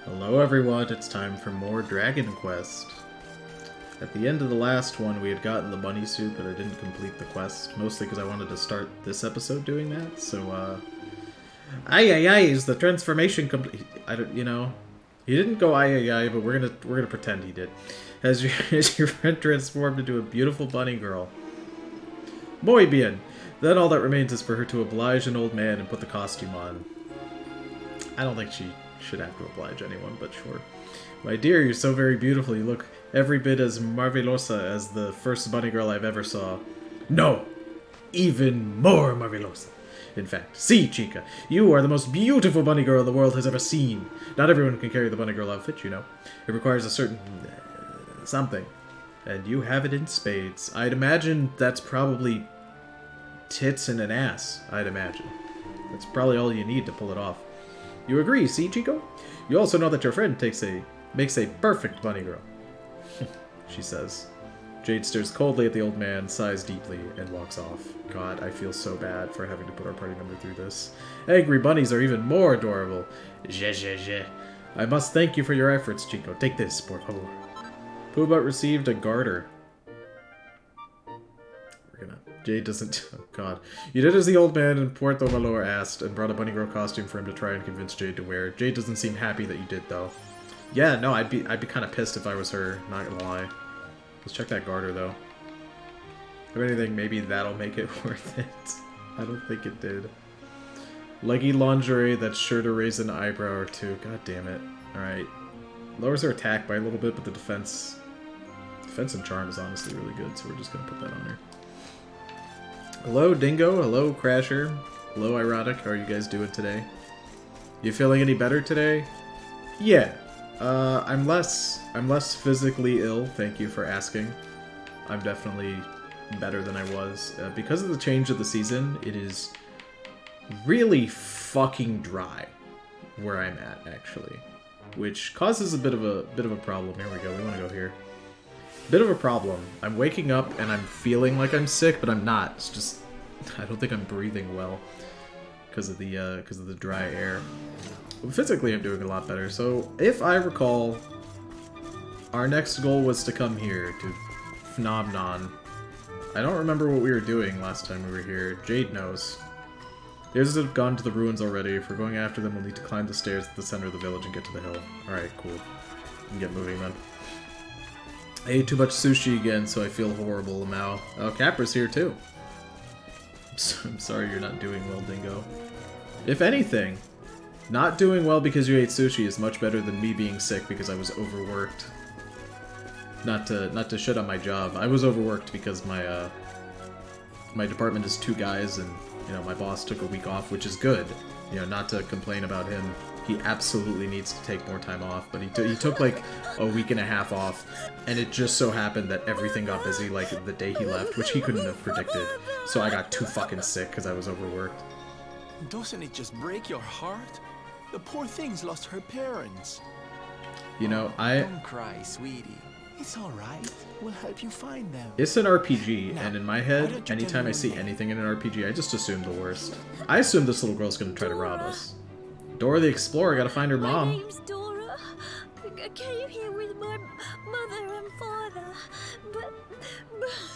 Hello everyone, it's time for more Dragon Quest. At the end of the last one, we had gotten the bunny suit, but I didn't complete the quest, mostly because I wanted to start this episode doing that, so, is the transformation complete? I don't, he didn't go but we're gonna pretend he did. Has your friend transformed into a beautiful bunny girl? Muy bien. Then all that remains is for her to oblige an old man and put the costume on. I don't think she should have to oblige anyone, but sure. My dear, you're so very beautiful. You look every bit as marvelosa as the first bunny girl I've ever saw. No! Even more marvelosa. In fact, see, Chica, you are the most beautiful bunny girl the world has ever seen. Not everyone can carry the bunny girl outfit, you know. It requires a certain... something. And you have it in spades. I'd imagine that's probably tits and an ass, I'd imagine. That's probably all you need to pull it off. You agree, see, Chico? You also know that your friend makes a perfect bunny girl. She says. Jade stares coldly at the old man, sighs deeply, and walks off. God, I feel so bad for having to put our party member through this. Angry bunnies are even more adorable. Je. I must thank you for your efforts, Chico. Take this, por favor. Poobah received a garter. Jade doesn't... Oh, God. You did as the old man in Puerto Valor asked, and brought a bunny girl costume for him to try and convince Jade to wear. Jade doesn't seem happy that you did, though. Yeah, no, I'd be kind of pissed if I was her, not gonna lie. Let's check that garter, though. If anything, maybe that'll make it worth it. I don't think it did. Leggy lingerie that's sure to raise an eyebrow or two. God damn it. Alright. Lowers her attack by a little bit, but the defense and charm is honestly really good, so we're just gonna put that on her. Hello, Dingo. Hello, Crasher. Hello, Ironic. How are you guys doing today? You feeling any better today? Yeah. I'm less physically ill. Thank you for asking. I'm definitely better than I was. Because of the change of the season, it is really fucking dry where I'm at, actually, which causes a bit of a problem. Here we go. We want to go here. Bit of a problem. I'm waking up and I'm feeling like I'm sick, but I'm not. It's just I don't think I'm breathing well because of the dry air. Physically, I'm doing a lot better. So, if I recall, our next goal was to come here to Phnomnon. I don't remember what we were doing last time we were here. Jade knows. The others have gone to the ruins already. If we're going after them, we'll need to climb the stairs at the center of the village and get to the hill. Alright, cool. We can get moving then. I ate too much sushi again, so I feel horrible now. Oh, Capra's here too. I'm sorry you're not doing well, Dingo. If anything, not doing well because you ate sushi is much better than me being sick because I was overworked. Not to shit on my job. I was overworked because my my department is 2 guys, and my boss took a week off, which is good. Not to complain about him. He absolutely needs to take more time off, but he took like a week and a half off, and it just so happened that everything got busy like the day he left, which he couldn't have predicted. So I got too fucking sick because I was overworked. Doesn't it just break your heart? The poor thing's lost her parents. Don't cry, sweetie. It's all right. We'll help you find them. It's an RPG, and in my head, anytime I see anything in an RPG, I just assume the worst. I assume this little girl's gonna try to rob us. Dora the Explorer, gotta find her mom. My name's Dora. I came here with my mother and father, but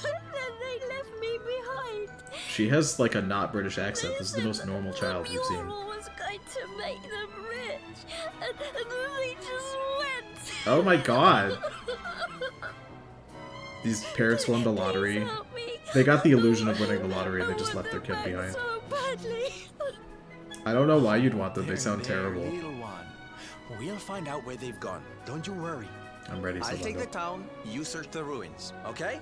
then they left me behind. She has like a not British accent. This is the most normal child we've seen. Mural was going to make them rich, and they just went. Oh my god. These parents won the lottery. They got the illusion of winning the lottery and they just left their kid behind. So badly. I don't know why you'd want them. They sound There, terrible. little one. We'll find out where they've gone. Don't you worry. I'm ready, I'll take Salondo. the town, you search the ruins, okay?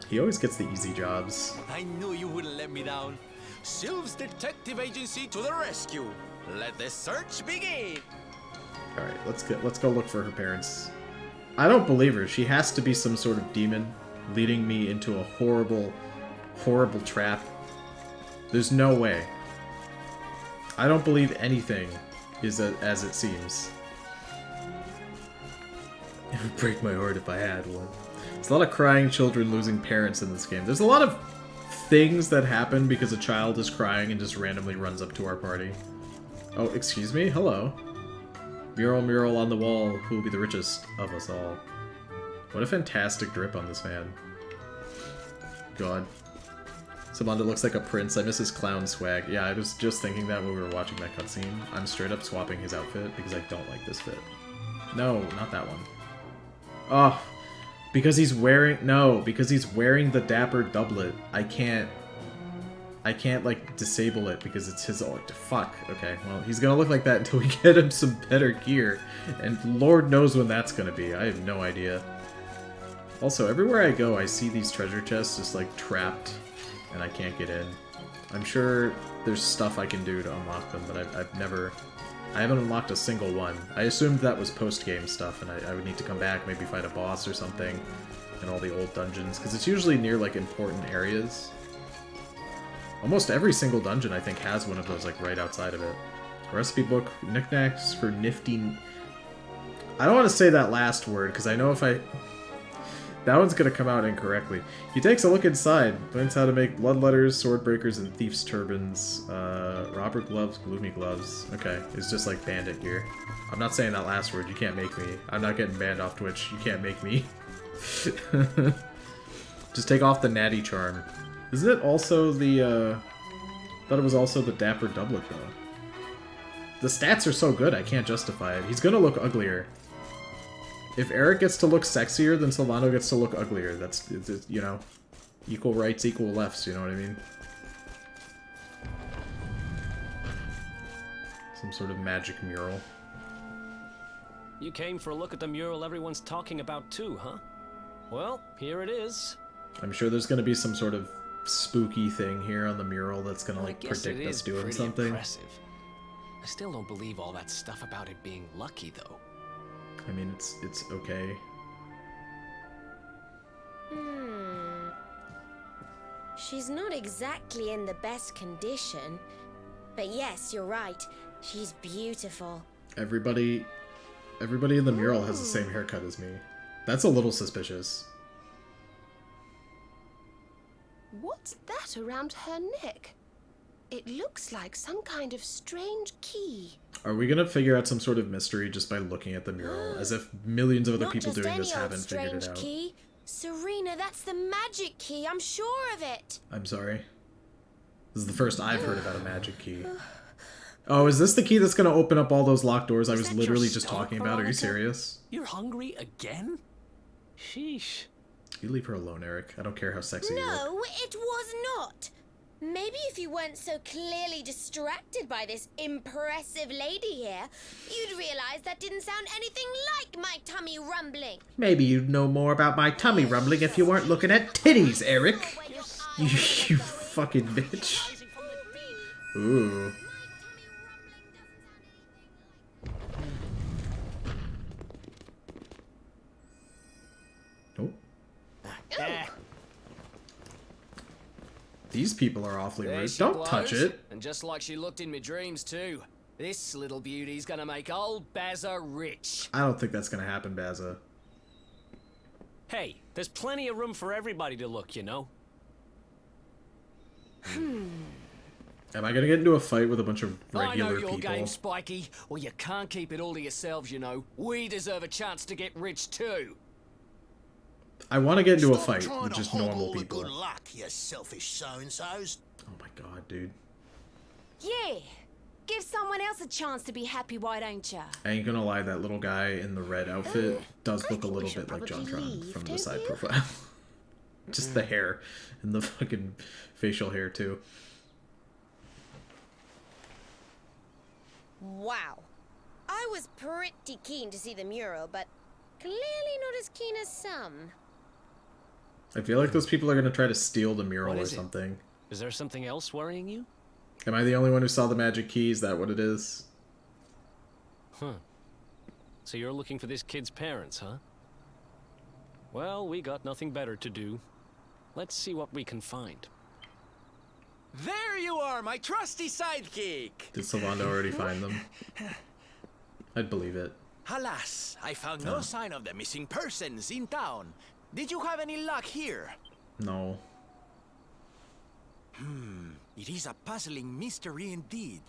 He always gets the easy jobs. I knew you wouldn't let me down. Sylph's Detective Agency to the rescue. Let the search begin. Alright, let's go look for her parents. I don't believe her. She has to be some sort of demon leading me into a horrible, horrible trap. There's no way. I don't believe anything is as it seems. It would break my heart if I had one. There's a lot of crying children losing parents in this game. There's a lot of things that happen because a child is crying and just randomly runs up to our party. Oh, excuse me? Hello. Mural, mural on the wall. Who will be the richest of us all? What a fantastic drip on this man. God. Samanda looks like a prince. I miss his clown swag. Yeah, I was just thinking that when we were watching that cutscene. I'm straight up swapping his outfit because I don't like this fit. No, not that one. Oh, because he's wearing... No, because he's wearing the dapper doublet. I can't, like, disable it because it's his... Oh, fuck. Okay, well, he's gonna look like that until we get him some better gear. And Lord knows when that's gonna be. I have no idea. Also, everywhere I go, I see these treasure chests just, like, trapped, and I can't get in. I'm sure there's stuff I can do to unlock them, but I haven't unlocked a single one. I assumed that was post-game stuff, and I would need to come back, maybe fight a boss or something, in all the old dungeons, because it's usually near, like, important areas. Almost every single dungeon, I think, has one of those, like, right outside of it. Recipe book, knickknacks for nifty... I don't want to say that last word, because I know if I... That one's gonna come out incorrectly. He takes a look inside, learns how to make bloodletters, sword breakers, and thief's turbans. Robber gloves, gloomy gloves. Okay, it's just like bandit gear. I'm not saying that last word, you can't make me. I'm not getting banned off Twitch, you can't make me. Just take off the natty charm. Isn't it also the, I thought it was also the dapper doublet, though. The stats are so good, I can't justify it. He's gonna look uglier. If Eric gets to look sexier, then Sylvando gets to look uglier. That's, you know, equal rights, equal lefts, you know what I mean? Some sort of magic mural. You came for a look at the mural everyone's talking about too, huh? Well, here it is. I'm sure there's gonna be some sort of spooky thing here on the mural that's gonna, like, I guess predict it us is doing pretty something. Impressive. I still don't believe all that stuff about it being lucky, though. I mean, it's okay. She's not exactly in the best condition. But yes, you're right. She's beautiful. Everybody in the mural has the same haircut as me. That's a little suspicious. What's that around her neck? It looks like some kind of strange key. Are we gonna figure out some sort of mystery just by looking at the mural? As if millions of other Not people just doing this any old haven't figured it strange out. key. Serena, that's the magic key. I'm sure of it. I'm sorry. This is the first I've heard about a magic key. Oh, is this the key that's gonna open up all those locked doors I was that your literally just stomach, talking about? Are you Veronica? serious? You're hungry again? Sheesh. You leave her alone, Eric. I don't care how sexy you look. No, it was not. Maybe if you weren't so clearly distracted by this impressive lady here, you'd realize that didn't sound anything like my tummy rumbling. Maybe you'd know more about my tummy rumbling if you weren't looking at titties, Eric. You fucking bitch. Ooh. Nope. These people are awfully There rude. she Don't blows, touch it. And just like she looked in my dreams too. This little beauty's gonna make old Bazza rich. I don't think that's gonna happen, Bazza. Hey, there's plenty of room for everybody to look, you know? Am I gonna get into a fight with a bunch of I know regular your people? game, Spiky. Well, you can't keep it all to yourselves, you know. We deserve a chance to get rich too. I want to get into a Stop fight trying with to just hobble normal the people. Good luck, you selfish so-and-sos. Oh my god, dude. Yeah. Give someone else a chance to be happy, why don't ya? I ain't gonna lie, that little guy in the red outfit does I look a think we little should bit like probably JonTron leave, from the don't side you? profile. Just the hair and the fucking facial hair too. Wow. I was pretty keen to see the mural, but clearly not as keen as some. I feel like those people are gonna try to steal the mural What or is it? something. Is there something else worrying you? Am I the only one who saw the magic key? Is that what it is? Huh. So you're looking for this kid's parents, huh? Well, we got nothing better to do. Let's see what we can find. There you are, my trusty sidekick. Did Sylvando already find them? I'd believe it. Alas, I found no sign of the missing persons in town. Did you have any luck here? No. It is a puzzling mystery indeed.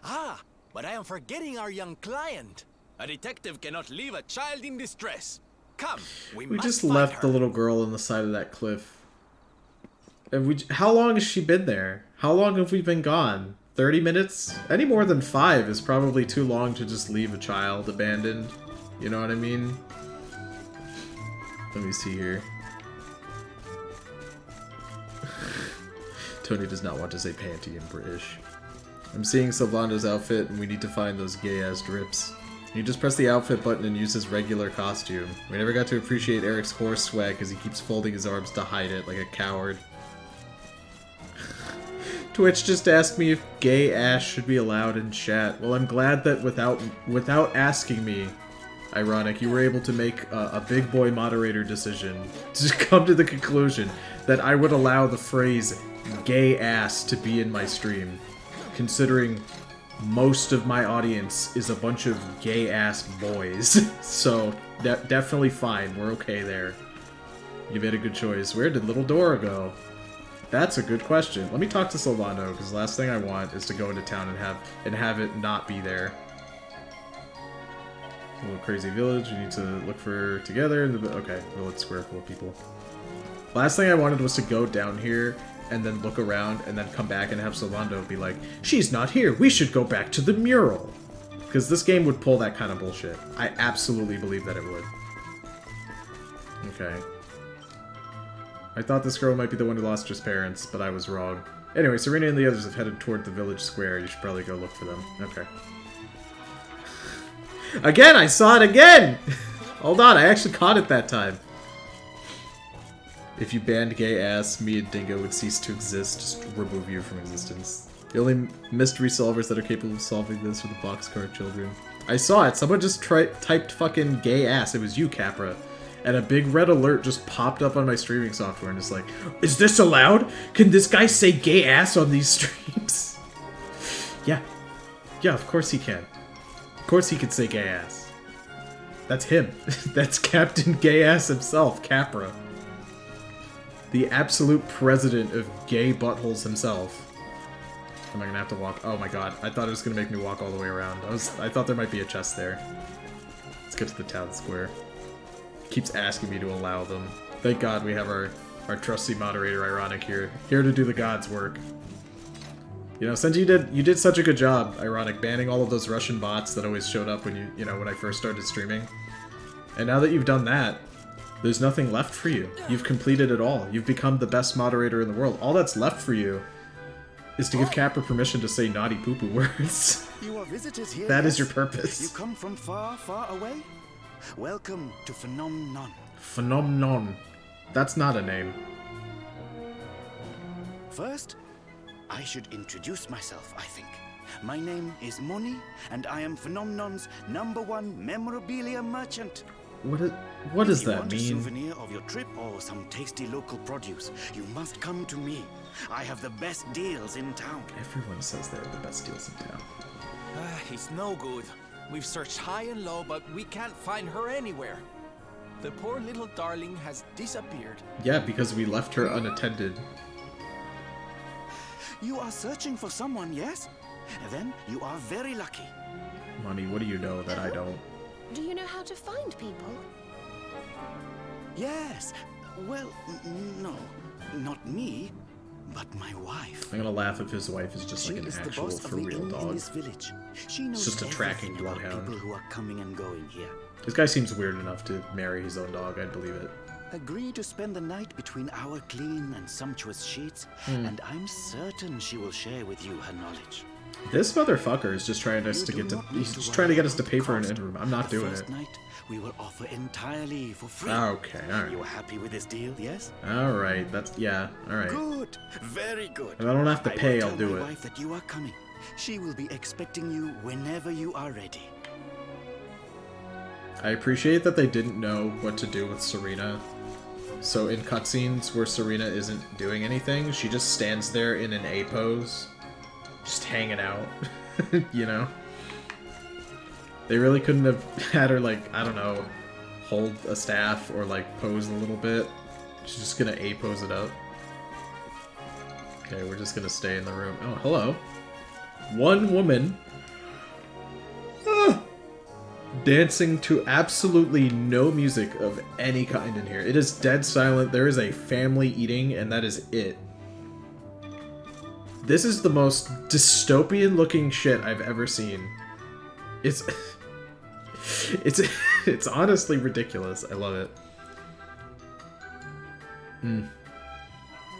Ah, but I am forgetting our young client. A detective cannot leave a child in distress. Come, we We must just find left her. the little girl on the side of that cliff. And how long has she been there? How long have we been gone? 30 minutes? Any more than 5 is probably too long to just leave a child abandoned. You know what I mean? Let me see here. Tony does not want to say panty in British. I'm seeing Sylvando's outfit, and we need to find those gay-ass drips. You just press the outfit button and use his regular costume. We never got to appreciate Eric's horse swag because he keeps folding his arms to hide it like a coward. Twitch just asked me if gay ass should be allowed in chat. Well, I'm glad that without asking me, Ironic, you were able to make a big boy moderator decision to come to the conclusion that I would allow the phrase gay ass to be in my stream, considering most of my audience is a bunch of gay ass boys. So definitely fine, we're okay there. You made a good choice. Where did little Dora go? That's a good question. Let me talk to Sylvando, because the last thing I want is to go into town and have it not be there. A little crazy village. We need to look for together. Okay, village square full of people. Last thing I wanted was to go down here and then look around and then come back and have Sylvando be like, she's not here. We should go back to the mural. Because this game would pull that kind of bullshit. I absolutely believe that it would. Okay. I thought this girl might be the one who lost her parents, but I was wrong. Anyway, Serena and the others have headed toward the village square. You should probably go look for them. Okay. Again! I saw it again! Hold on, I actually caught it that time. If you banned gay ass, me and Dingo would cease to exist. Just remove you from existence. The only mystery solvers that are capable of solving this are the boxcar children. I saw it. Someone just typed fucking gay ass. It was you, Capra. And a big red alert just popped up on my streaming software and it's like, is this allowed? Can this guy say gay ass on these streams? Yeah. Yeah, of course he can. Of course he can say gay ass. That's him. That's Captain Gay Ass himself, Capra. The absolute president of gay buttholes himself. Am I gonna have to walk? Oh my god, I thought it was gonna make me walk all the way around. I thought there might be a chest there. Let's get to the town square. Keeps asking me to allow them. Thank God we have our trusty moderator, Ironic, here to do the God's work. You know, since you did such a good job, Ironic, banning all of those Russian bots that always showed up when when I first started streaming. And now that you've done that, there's nothing left for you. You've completed it all. You've become the best moderator in the world. All that's left for you is to give Capra permission to say naughty poo-poo words. You are visitors here. That is yes? your purpose. You come from far, far away? Welcome to Phenomenon. Phenomenon. That's not a name. First, I should introduce myself, I think. My name is Moni, and I am Phenomenon's #1 memorabilia merchant. What does If you that want mean? a souvenir of your trip or some tasty local produce, you must come to me. I have the best deals in town. Everyone says they're the best deals in town. It's no good. We've searched high and low, but we can't find her anywhere. The poor little darling has disappeared. Yeah, because we left her unattended. You are searching for someone, yes? Then you are very lucky. Money, what do you know that I don't? Do you know how to find people? Yes. Well, no, not me, but my wife. I'm gonna laugh if his wife is just She like an is the actual boss of for the real inn in dog. this village. She knows just a tracking everything about bloodhound. people who are coming and going here. This guy seems weird enough to marry his own dog, I'd believe it. Agree to spend the night between our clean and sumptuous sheets, and I'm certain she will share with you her knowledge. This motherfucker is just trying us You to do get to. not need He's to just worry trying to get us to about pay for an cost. in room. I'm not The doing first it. night we will offer entirely for free. Okay, alright. You are happy with this deal, yes? Alright, that's. Yeah, alright. Good, very good. If I don't have to pay, will I'll tell do my it. wife that you are coming. She will be expecting you whenever you are ready. I appreciate that they didn't know what to do with Serena. So in cutscenes where Serena isn't doing anything, she just stands there in an A pose, just hanging out, you know? They really couldn't have had her, like, I don't know, hold a staff or, like, pose a little bit. She's just gonna A pose it up. Okay, we're just gonna stay in the room. Oh, hello. One woman. Ah! dancing to absolutely no music of any kind in here. It is dead silent. There is a family eating, and that is it. This is the most dystopian looking shit I've ever seen. It's it's honestly ridiculous. I love it.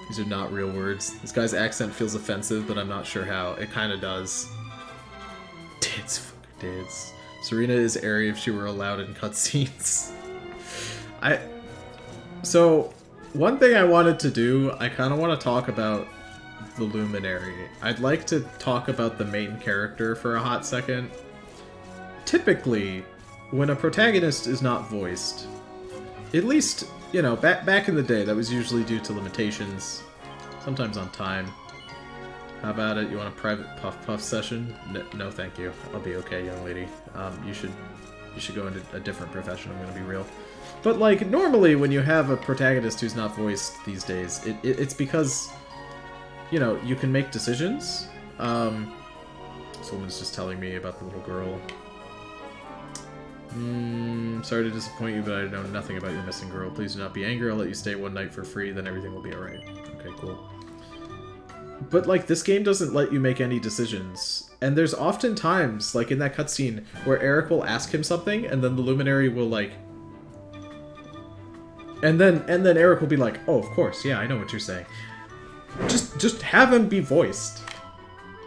These are not real words. This guy's accent feels offensive, but I'm not sure how. It kind of does. Dance, fucker, dance. Serena is airy if she were allowed in cutscenes. So, one thing I wanted to do, I kind of want to talk about the Luminary. I'd like to talk about the main character for a hot second. Typically, when a protagonist is not voiced, at least, you know, back in the day, that was usually due to limitations, sometimes on time. How about it? You want a private puff session? No, thank you. I'll be okay, young lady. You should go into a different profession. I'm gonna be real. But like normally, when you have a protagonist who's not voiced these days, it's because, you know, you can make decisions. Someone's just telling me about the little girl. Sorry to disappoint you, but I know nothing about your missing girl. Please do not be angry. I'll let you stay one night for free. Then everything will be alright. Okay, cool. But, like, this game doesn't let you make any decisions. And there's often times, like in that cutscene, where Eric will ask him something, and then the Luminary will, like... And then Eric will be like, oh, of course, yeah, I know what you're saying. Just have him be voiced.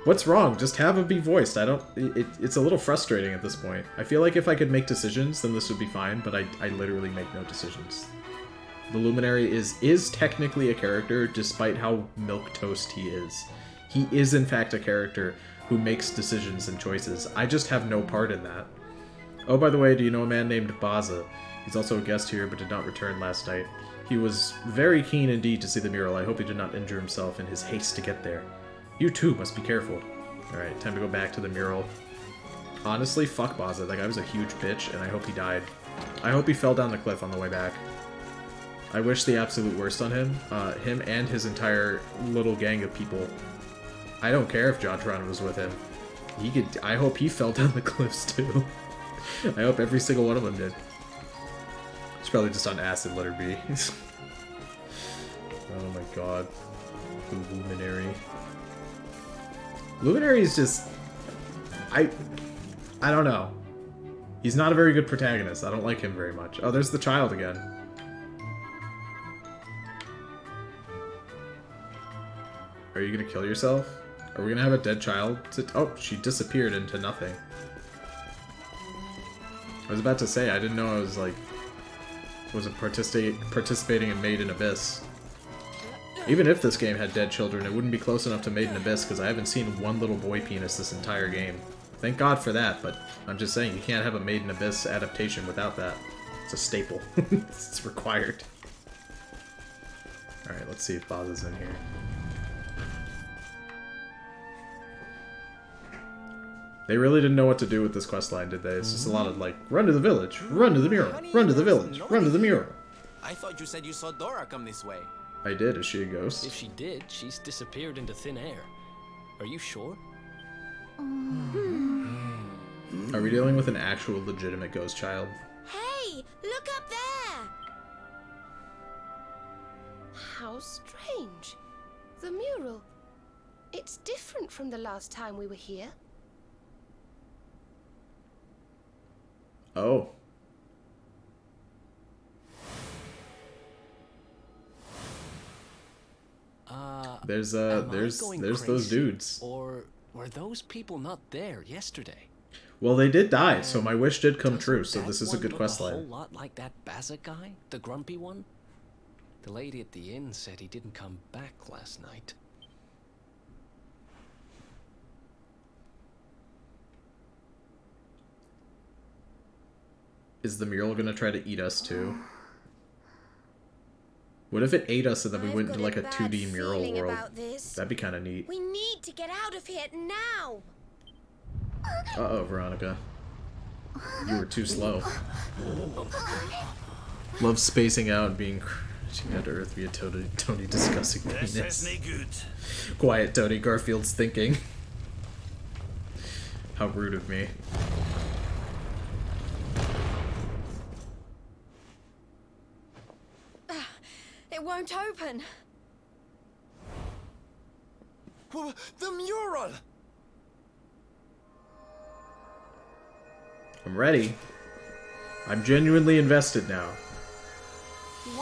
What's wrong? Just have him be voiced. It's a little frustrating at this point. I feel like if I could make decisions, then this would be fine, but I literally make no decisions. The Luminary is technically a character, despite how milquetoast he is. He is, in fact, a character who makes decisions and choices. I just have no part in that. Oh, by the way, do you know a man named Baza? He's also a guest here, but did not return last night. He was very keen indeed to see the mural. I hope he did not injure himself in his haste to get there. You too must be careful. Alright, time to go back to the mural. Honestly, fuck Baza. That guy was a huge bitch, and I hope he died. I hope he fell down the cliff on the way back. I wish the absolute worst on him. Him and his entire little gang of people. I don't care if Jotron was with him. I hope he fell down the cliffs too. I hope every single one of them did. He's probably just on acid, let her be. Oh my god. The Luminary. Luminary is just... I don't know. He's not a very good protagonist. I don't like him very much. Oh, there's the child again. Are you gonna kill yourself? Are we gonna have a dead child? Oh, she disappeared into nothing. I was about to say, I didn't know I was like... wasn't participating in Made in Abyss. Even if this game had dead children, it wouldn't be close enough to Made in Abyss because I haven't seen one little boy penis this entire game. Thank God for that, but I'm just saying, you can't have a Made in Abyss adaptation without that. It's a staple. It's required. Alright, let's see if Baza's in here. They really didn't know what to do with this questline, did they? It's just a lot of like, run to the village, run to the mural, run to the village, run to the mural. I thought you said you saw Dora come this way. I did. Is she a ghost? If she did, she's disappeared into thin air. Are you sure? Are we dealing with an actual legitimate ghost child? Hey, look up there! How strange. The mural. It's different from the last time we were here. Oh. There's those dudes. Or were those people not there yesterday? Well, they did die, so my wish did come true, so this is a good quest A whole line. lot like that Baza guy, the grumpy one. The lady at the inn said he didn't come back last night. Is the mural gonna try to eat us too? What if it ate us and then we went into like a 2D mural world? That'd be kind of neat. We need to get out of here now. Uh-oh, Veronica. You were too slow. Love spacing out and being crashing out to earth via Tony discussing penis. Quiet, Tony. Garfield's thinking. How rude of me. It won't open. The mural! I'm ready. I'm genuinely invested now.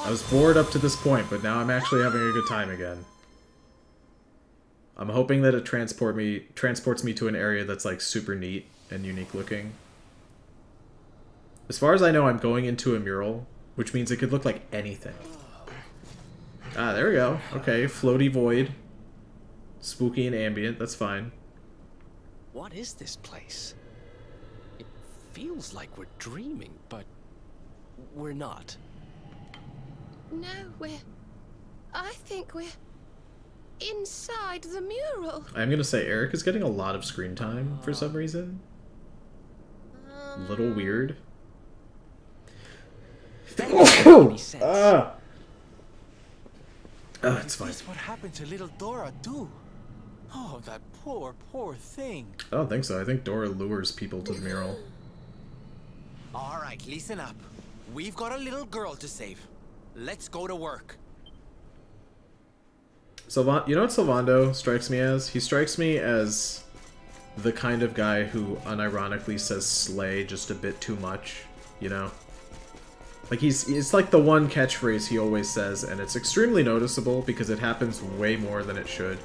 I was bored up to this point, but now I'm actually having a good time again. I'm hoping that it transports me to an area that's like super neat and unique looking. As far as I know, I'm going into a mural, which means it could look like anything. Ah, there we go. Okay, floaty void. Spooky and ambient, that's fine. What is this place? It feels like we're dreaming, but we're not. No, I think we're inside the mural. I'm gonna say Eric is getting a lot of screen time for some reason. A little weird. It's fine. Is what happened to little Dora too? Oh, that poor, poor thing. I don't think so. I think Dora lures people to the mural. All right, listen up. We've got a little girl to save. Let's go to work. You know what Sylvando strikes me as? He strikes me as the kind of guy who unironically says slay just a bit too much, you know? Like, it's like the one catchphrase he always says, and it's extremely noticeable because it happens way more than it should.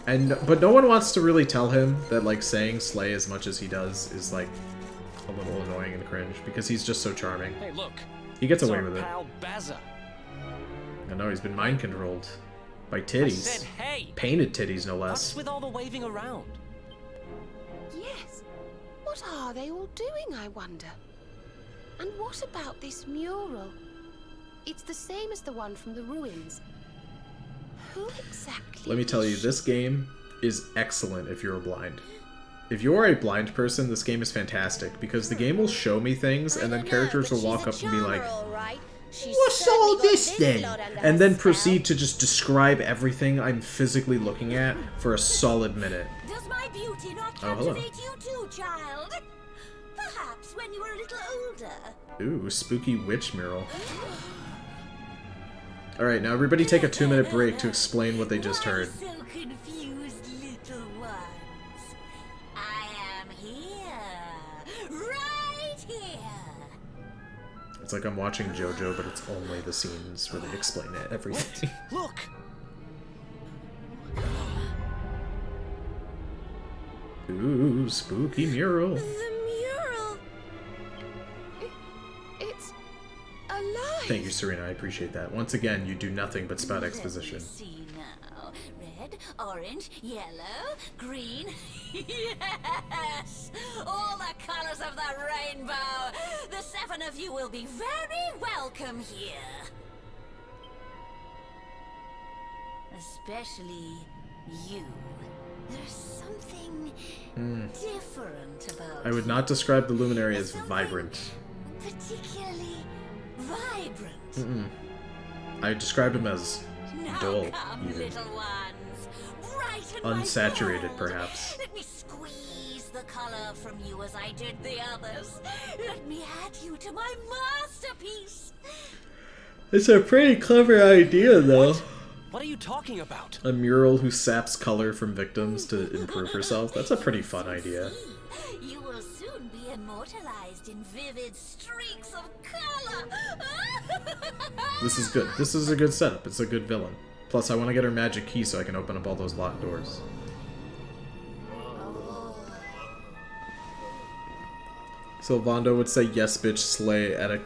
But no one wants to really tell him that, like, saying slay as much as he does is, like, a little annoying and cringe, because he's just so charming. Hey, look. He gets It's away our with it. pal Bazza. I know, he's been mind-controlled. By I titties. said, hey. Painted titties, no What's less. with all the waving around? Yes. What are they all doing, I wonder? And what about this mural? It's the same as the one from the ruins. Who exactly? Let me tell you, this game is excellent if you're blind. If you're a blind person, this game is fantastic, because the game will show me things, and then characters will walk up and be like, "What's all this then?" And then proceed to just describe everything I'm physically looking at for a solid minute. Does my beauty not Oh, hello. captivate you too, child? Perhaps when you were a little older. Ooh, spooky witch mural. Alright, now everybody take a 2-minute break to explain what they just heard. Why so confused, little ones? I am here. Right here. It's like I'm watching JoJo, but it's only the scenes where they explain it, everything. Look! Ooh, spooky mural. The mural. It's alive. Thank you, Serena, I appreciate that. Once again, you do nothing but spout exposition. See now. Red, orange, yellow, green. Yes! All the colors of the rainbow. The 7 of you will be very welcome here. Especially you. There's something different about I would not describe the Luminary as vibrant. particularly vibrant. I would describe him as Now dull, come, even. little ones. Brighten my Unsaturated, world. perhaps. Let me squeeze the color from you as I did the others. Let me add you to my masterpiece. It's a pretty clever idea, though. What are you talking about? A mural who saps color from victims to improve herself. That's a pretty fun idea. You will soon be immortalized in vivid streaks of color. This is good. This is a good setup. It's a good villain. Plus, I want to get her magic key so I can open up all those locked doors. Sylvando would say, "Yes, bitch, slay" at a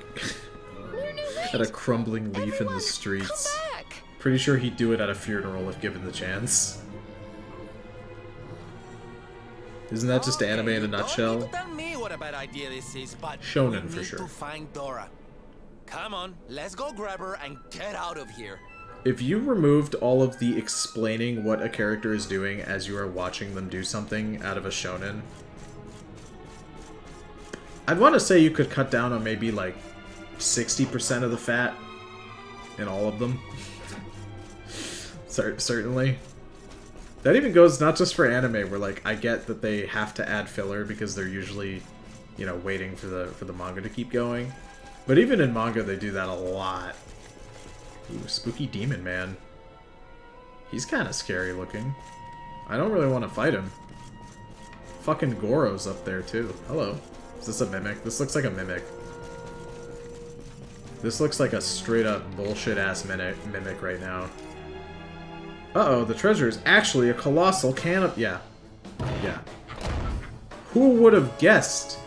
at a crumbling leaf in the Everyone, streets. Come back. Pretty sure he'd do it at a funeral if given the chance. Isn't that just anime in a nutshell? Don't need to tell me what a bad idea this is, but Shonen, we for need sure. to find Dora. Come on, let's go grab her and get out of here. If you removed all of the explaining what a character is doing as you are watching them do something out of a shonen, I'd want to say you could cut down on maybe like 60% of the fat in all of them. Certainly. That even goes not just for anime, where like I get that they have to add filler because they're usually, you know, waiting for the manga to keep going. But even in manga they do that a lot. Ooh, spooky demon man. He's kind of scary looking. I don't really want to fight him. Fucking Goro's up there too. Hello. Is this a mimic? This looks like a mimic. This looks like a straight up bullshit ass mimic right now. Uh-oh, the treasure is actually a colossal can of... Yeah. Yeah. Who would have guessed?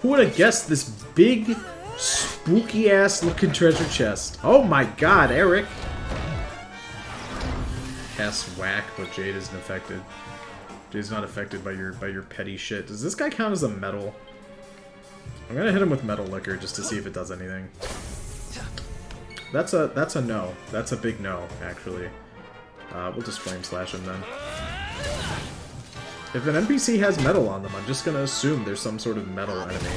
Who would have guessed this big, spooky ass looking treasure chest? Oh my god, Eric! Cast whack, but Jade isn't affected. Jade's not affected by your petty shit. Does this guy count as a metal? I'm gonna hit him with metal liquor just to see if it does anything. That's a no. That's a big no, actually. We'll just flame slash him then. If an NPC has metal on them, I'm just gonna assume there's some sort of metal enemy.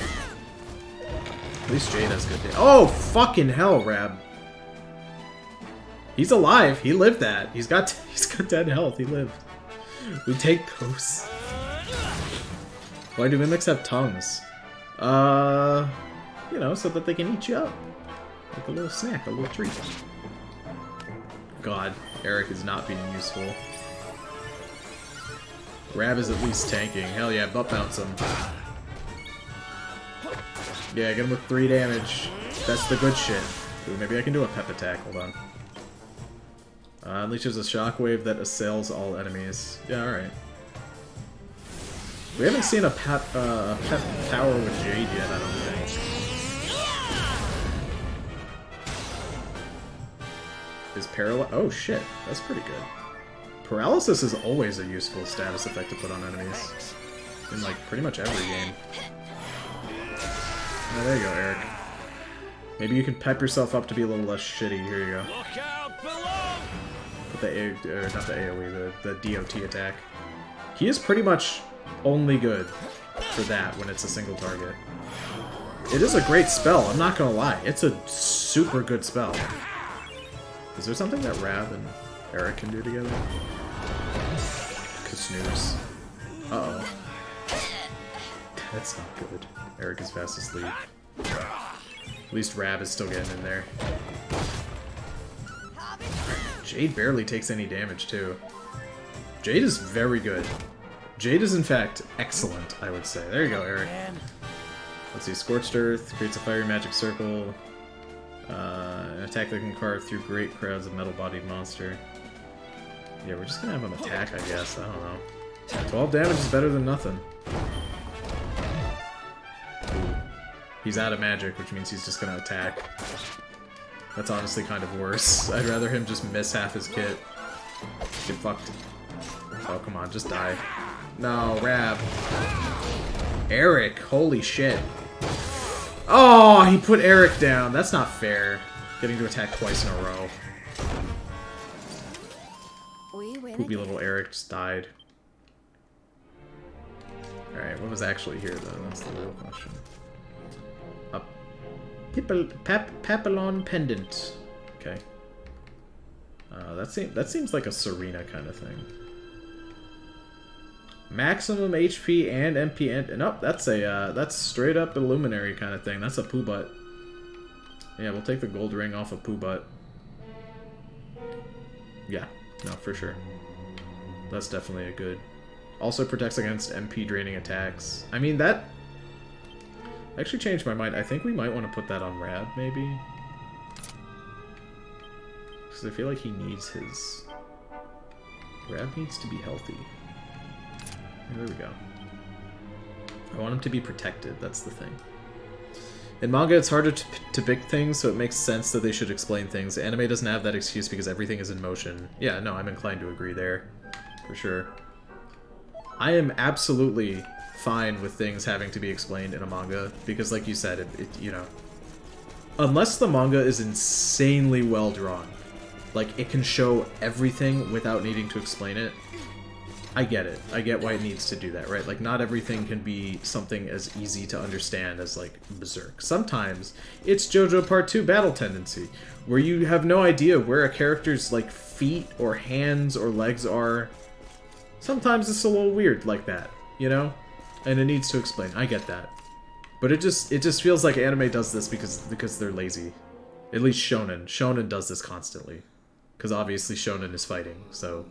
At least Jade has good damage. Oh, fucking hell, Rab. He's alive. He lived that. He's got 10 health. He lived. We take those. Why do mimics have tongues? You know, so that they can eat you up. Like a little snack, a little treat. God, Eric is not being useful. Rab is at least tanking. Hell yeah, butt bounce him. Yeah, get him with 3 damage. That's the good shit. Ooh, maybe I can do a pep attack. Hold on. Unleashes a shockwave that assails all enemies. Yeah, alright. We haven't seen a pep power with Jade yet, I don't think. Is paralysis? Oh shit, that's pretty good. Paralysis is always a useful status effect to put on enemies. In like pretty much every game. Oh, there you go, Eric. Maybe you can pep yourself up to be a little less shitty. Here you go. Look out below! Put the not the AoE, the DOT attack. He is pretty much only good for that when it's a single target. It is a great spell, I'm not gonna lie. It's a super good spell. Is there something that Rab and Eric can do together? Snooze. Uh-oh. That's not good. Eric is fast asleep. At least Rab is still getting in there. Jade barely takes any damage, too. Jade is very good. Jade is, in fact, excellent, I would say. There you go, Eric. Let's see. Scorched Earth creates a fiery magic circle. An attack that can carve through great crowds of metal-bodied monster. Yeah, we're just gonna have him attack, I guess. I don't know. 12 damage is better than nothing. Ooh. He's out of magic, which means he's just gonna attack. That's honestly kind of worse. I'd rather him just miss half his kit. Get fucked. Oh, come on, just die. No, Rab. Eric, holy shit. Oh, he put Eric down. That's not fair. Getting to attack twice in a row. Poopy little Eric just died. Alright, what was actually here, though? That's the real question. A Papillon Pendant. Okay. That seems like a Serena kind of thing. Maximum HP and MP and nope, that's straight up Illuminary kind of thing. That's a Pooh Butt. Yeah, we'll take the gold ring off of Pooh Butt. Yeah, no, for sure. That's definitely a good. Also protects against MP draining attacks. I mean, that actually changed my mind. I think we might want to put that on Rab, maybe. Because I feel like he needs his... Rab needs to be healthy. There we go. I want him to be protected, that's the thing. In manga, it's harder to pick things, so it makes sense that they should explain things. Anime doesn't have that excuse because everything is in motion. Yeah, no, I'm inclined to agree there. For sure. I am absolutely fine with things having to be explained in a manga, because like you said, you know, unless the manga is insanely well drawn, like it can show everything without needing to explain it, I get it. I get why it needs to do that, right? Like, not everything can be something as easy to understand as, like, Berserk. Sometimes it's JoJo Part 2 Battle Tendency, where you have no idea where a character's, like, feet or hands or legs are. Sometimes it's a little weird like that, you know? And it needs to explain. I get that. But it just feels like anime does this because they're lazy. At least Shonen. Shonen does this constantly. Because obviously Shonen is fighting, so...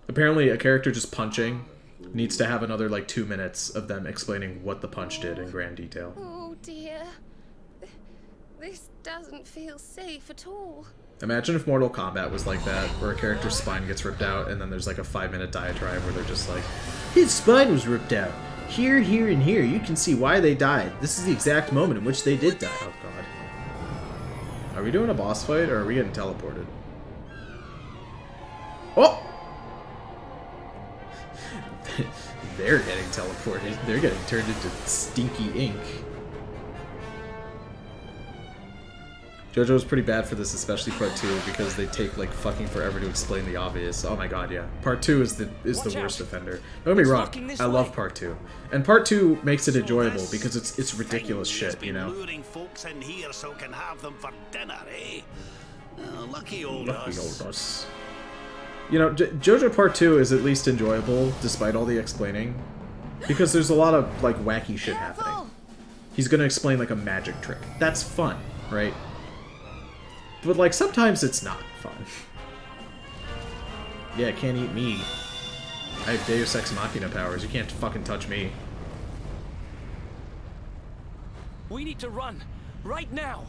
Apparently a character just punching needs to have another, like, 2 minutes of them explaining what the punch did in grand detail. Oh dear. This doesn't feel safe at all. Imagine if Mortal Kombat was like that, where a character's spine gets ripped out, and then there's like a 5-minute diatribe where they're just like, his spine was ripped out. Here, here, and here, you can see why they died. This is the exact moment in which they did die. Oh god. Are we doing a boss fight, or are we getting teleported? Oh! They're getting teleported. They're getting turned into stinky ink. JoJo's pretty bad for this, especially part 2, because they take like fucking forever to explain the obvious. Oh my god, yeah. Part 2 is the worst offender. Don't get me wrong, I love part 2. And part 2 makes it enjoyable because it's ridiculous shit, you know? Luring folks in here so can have them for dinner, eh? Lucky old Lucky old us. You know, JoJo Part 2 is at least enjoyable, despite all the explaining. Because there's a lot of, like, wacky shit happening. He's gonna explain, like, a magic trick. That's fun, right? But, like, sometimes it's not fun. Yeah, can't eat me. I have Deus Ex Machina powers. You can't fucking touch me. We need to run. Right now.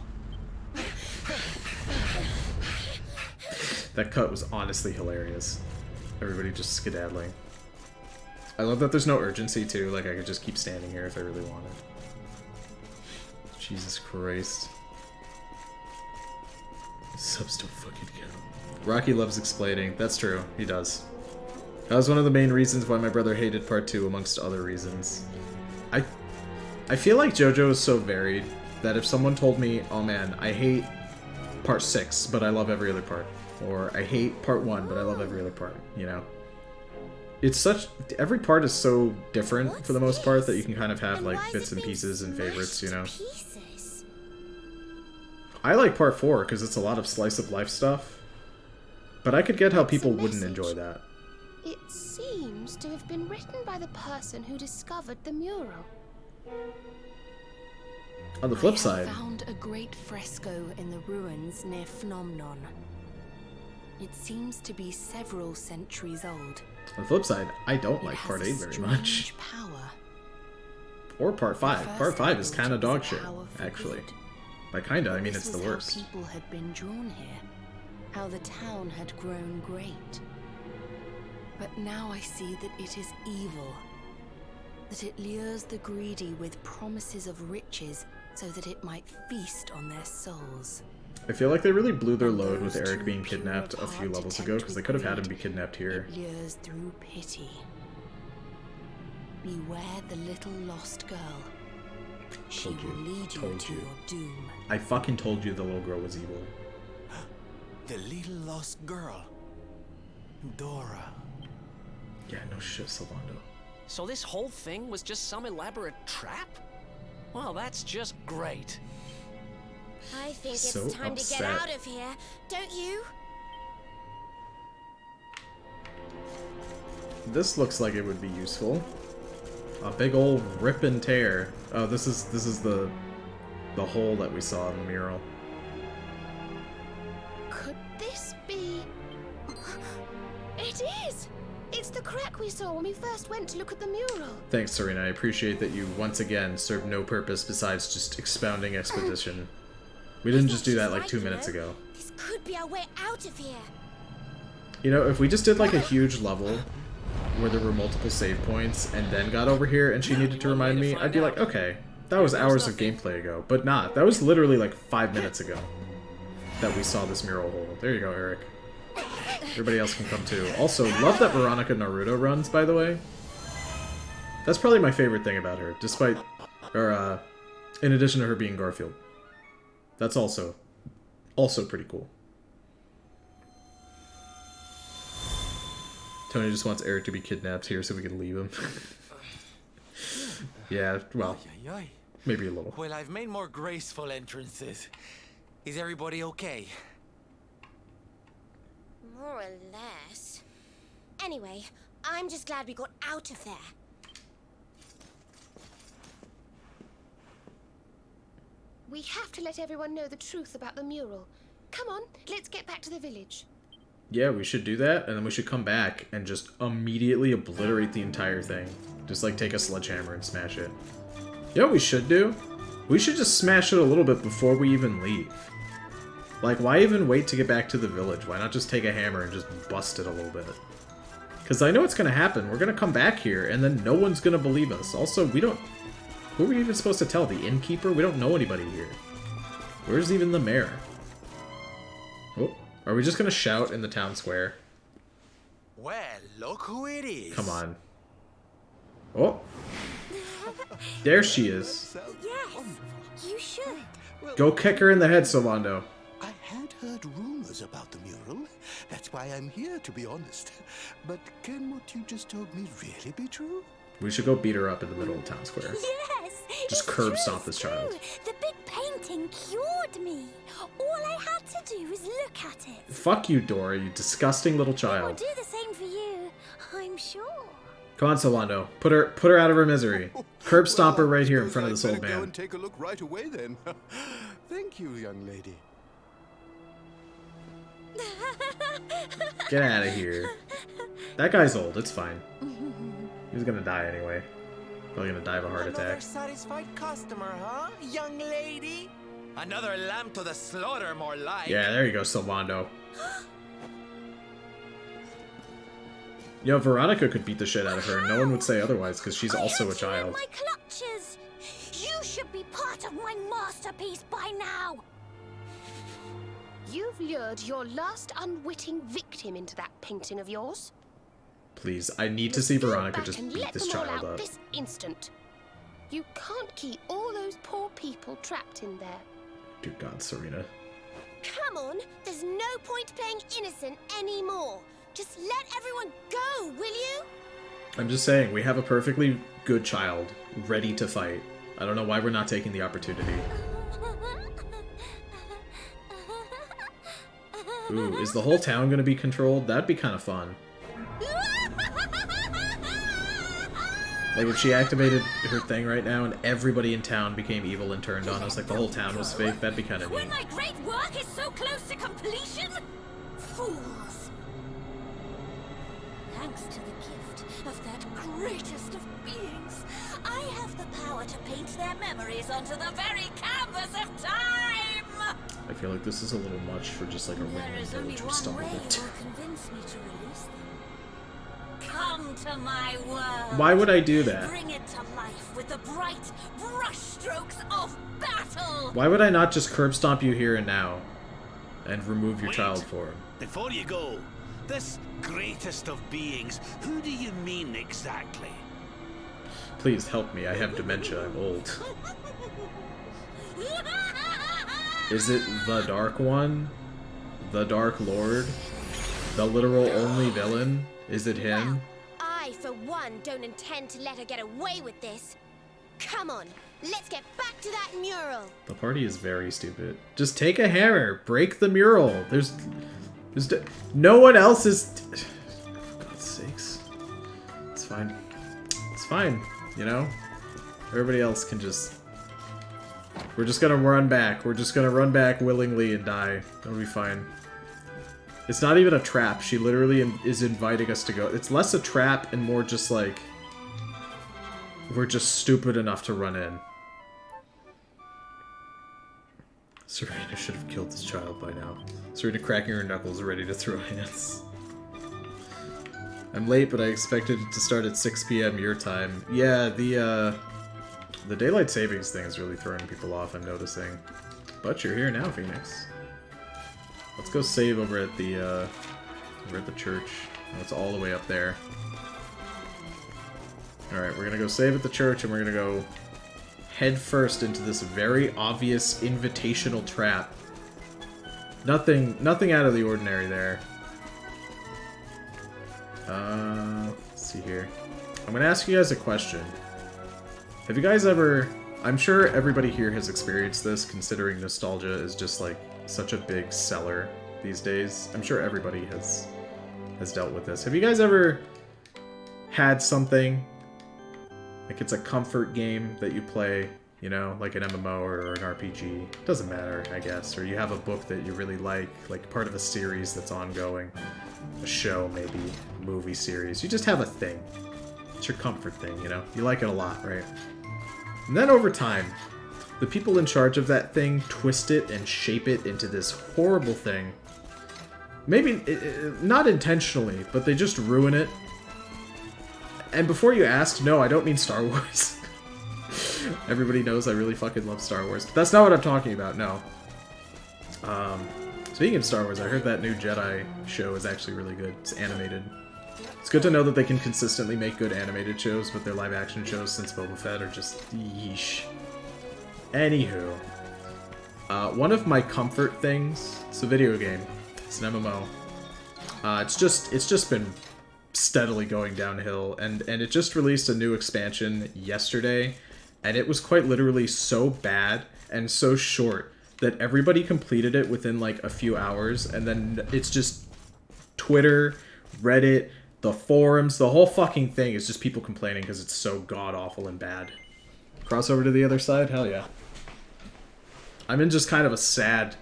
That cut was honestly hilarious. Everybody just skedaddling. I love that there's no urgency, too. Like, I could just keep standing here if I really wanted. Jesus Christ. Subs don't fucking count. Rocky loves explaining. That's true. He does. That was one of the main reasons why my brother hated Part 2, amongst other reasons. I feel like JoJo is so varied that if someone told me, oh man, I hate Part 6, but I love every other part. Or I hate Part 1, but I love every other part, you know? It's such... Every part is so different, for the most part, that you can kind of have, like, bits and pieces and favorites, you know? I like Part 4, because it's a lot of slice-of-life stuff. But I could get how people wouldn't enjoy that. It seems to have been written by the person who discovered the mural. On the flip side... I found a great fresco in the ruins near Phnomnon. It seems to be several centuries old. On the flip side, I don't like Part 8 very much. Power. Or Part 5. Part 5 is kind of dog shit, actually. By kinda, I mean it's the worst. How people had been drawn here. How the town had grown great. But now I see that it is evil. That it lures the greedy with promises of riches so that it might feast on their souls. I feel like they really blew their load with Eric being kidnapped a few levels ago, because they could have had him be kidnapped here. It lures through pity. Beware the little lost girl. She will lead you to your doom. I fucking told you the little girl was evil. The little lost girl. Dora. Yeah, no shit, Sylvando. So this whole thing was just some elaborate trap? Well, that's just great. I think it's So time upset. to get out of here, don't you? This looks like it would be useful. A big old rip and tear. Oh, this is the hole that we saw in the mural. Could this be... It is! It's the crack we saw when we first went to look at the mural. Thanks, Serena. I appreciate that you once again served no purpose besides just expounding exposition. We didn't just do that like 2 minutes ago. This could be our way out of here. You know, if we just did like a huge level where there were multiple save points and then got over here and she needed to remind me, I'd be like, okay, that was hours of gameplay ago. But not. That was literally like 5 minutes ago that we saw this mural hole. There you go, Eric. Everybody else can come too. Also, love that Veronica Naruto runs, by the way. That's probably my favorite thing about her, despite, or, in addition to her being Garfield. That's also pretty cool. Tony just wants Eric to be kidnapped here so we can leave him. Yeah, well, maybe a little. Well, I've made more graceful entrances. Is everybody okay? More or less. Anyway, I'm just glad we got out of there. We have to let everyone know the truth about the mural. Come on, let's get back to the village. Yeah, we should do that, and then we should come back and just immediately obliterate the entire thing. Just, like, take a sledgehammer and smash it. You know what we should do? We should just smash it a little bit before we even leave. Like, why even wait to get back to the village? Why not just take a hammer and just bust it a little bit? Because I know what's going to happen. We're going to come back here, and then no one's going to believe us. Also, we don't... Who are we even supposed to tell? The innkeeper? We don't know anybody here. Where's even the mayor? Oh, are we just going to shout in the town square? Well, look who it is. Come on. Oh. There she is. Yes, you should. Go kick her in the head, Solando. I had heard rumors about the mural. That's why I'm here, to be honest. But can what you just told me really be true? We should go beat her up in the middle of town square. Yes. Just it's curb true, stomp this it's true. child. The big painting cured me. All I had to do was look at it. Fuck you, Dora, you disgusting little I'll child. do the same for you, I'm sure. Come on, Solando. Put her out of her misery. Curb stomp her right here in front of this old Go man. and take a look right away, then. Thank you, young lady. Get out of here. That guy's old, it's fine. He's gonna die anyway. Probably gonna die of a heart Another attack. satisfied customer, huh, young lady? Another lamb to the slaughter, more like. Yeah, there you go, Solando. Yo, Veronica could beat the shit out of her, and no one would say otherwise, because she's also a child. My clutches. You should be part of my masterpiece by now. You've lured your last unwitting victim into that painting of yours. Please, I need to see Go Veronica back just and beat let this them all child out up. this instant. You can't keep all those poor people trapped in there. Dear God, Serena. Come on, there's no point playing innocent anymore. Just let everyone go, will you? I'm just saying, we have a perfectly good child, ready to fight. I don't know why we're not taking the opportunity. Ooh, is the whole town gonna be controlled? That'd be kind of fun. Like, if she activated her thing right now and everybody in town became evil and turned on us, like the whole town was fake, that'd be kind of neat. When my great work is so close to completion? Fools! Thanks to the gift of that greatest of beings, I have the power to paint their memories onto the very canvas of time! I feel like this is a little much for just like a There random is only village we one stumbled way you into. will convince me to release them. Come to my world. Why would I do that? Bring it to life with the bright brushstrokes of battle. Why would I not just curb stomp you here and now and remove your Wait. child form? Before you go, this greatest of beings, who do you mean exactly? Please help me, I have dementia, I'm old. Is it the Dark One? The Dark Lord? The literal only villain? Is it him? I, for one, don't intend to let her get away with this. Come on, let's get back to that mural. The party is very stupid. Just take a hammer, break the mural. There's no one else is. For God's sakes, it's fine. It's fine. You know, everybody else can just. We're just gonna run back. We're just gonna run back willingly and die. That'll be fine. It's not even a trap. She literally is inviting us to go. It's less a trap and more just like we're just stupid enough to run in. Serena should have killed this child by now. Serena cracking her knuckles, ready to throw hands. I'm late, but I expected it to start at 6 p.m. your time. Yeah, the daylight savings thing is really throwing people off, I'm noticing. But you're here now, Phoenix. Let's go save over at the church. It's all the way up there. Alright, we're gonna go save at the church, and we're gonna go head first into this very obvious invitational trap. Nothing out of the ordinary there. Let's see here. I'm gonna ask you guys a question. Have you guys ever... I'm sure everybody here has experienced this, considering nostalgia is just like such a big seller these days. I'm sure everybody has dealt with this. Have you guys ever had something like it's a comfort game that you play you know, like an MMO or an RPG. Doesn't matter, I guess. Or you have a book that you really like part of a series that's ongoing. A show, maybe, movie series. You just have a thing. It's your comfort thing, you know? You like it a lot, right? And then over time, the people in charge of that thing twist it and shape it into this horrible thing. Maybe, not intentionally, but they just ruin it. And before you ask, no, I don't mean Star Wars. Everybody knows I really fucking love Star Wars. But that's not what I'm talking about, no. Speaking of Star Wars, I heard that new Jedi show is actually really good. It's animated. It's good to know that they can consistently make good animated shows, but their live-action shows since Boba Fett are just yeesh. Anywho. One of my comfort things, it's a video game. It's an MMO. It's just been steadily going downhill, and it just released a new expansion yesterday, and it was quite literally so bad and so short that everybody completed it within like a few hours, and then it's just Twitter, Reddit, the forums, the whole fucking thing is just people complaining because it's so god-awful and bad. Cross over to the other side? Hell yeah. I'm in just kind of a sad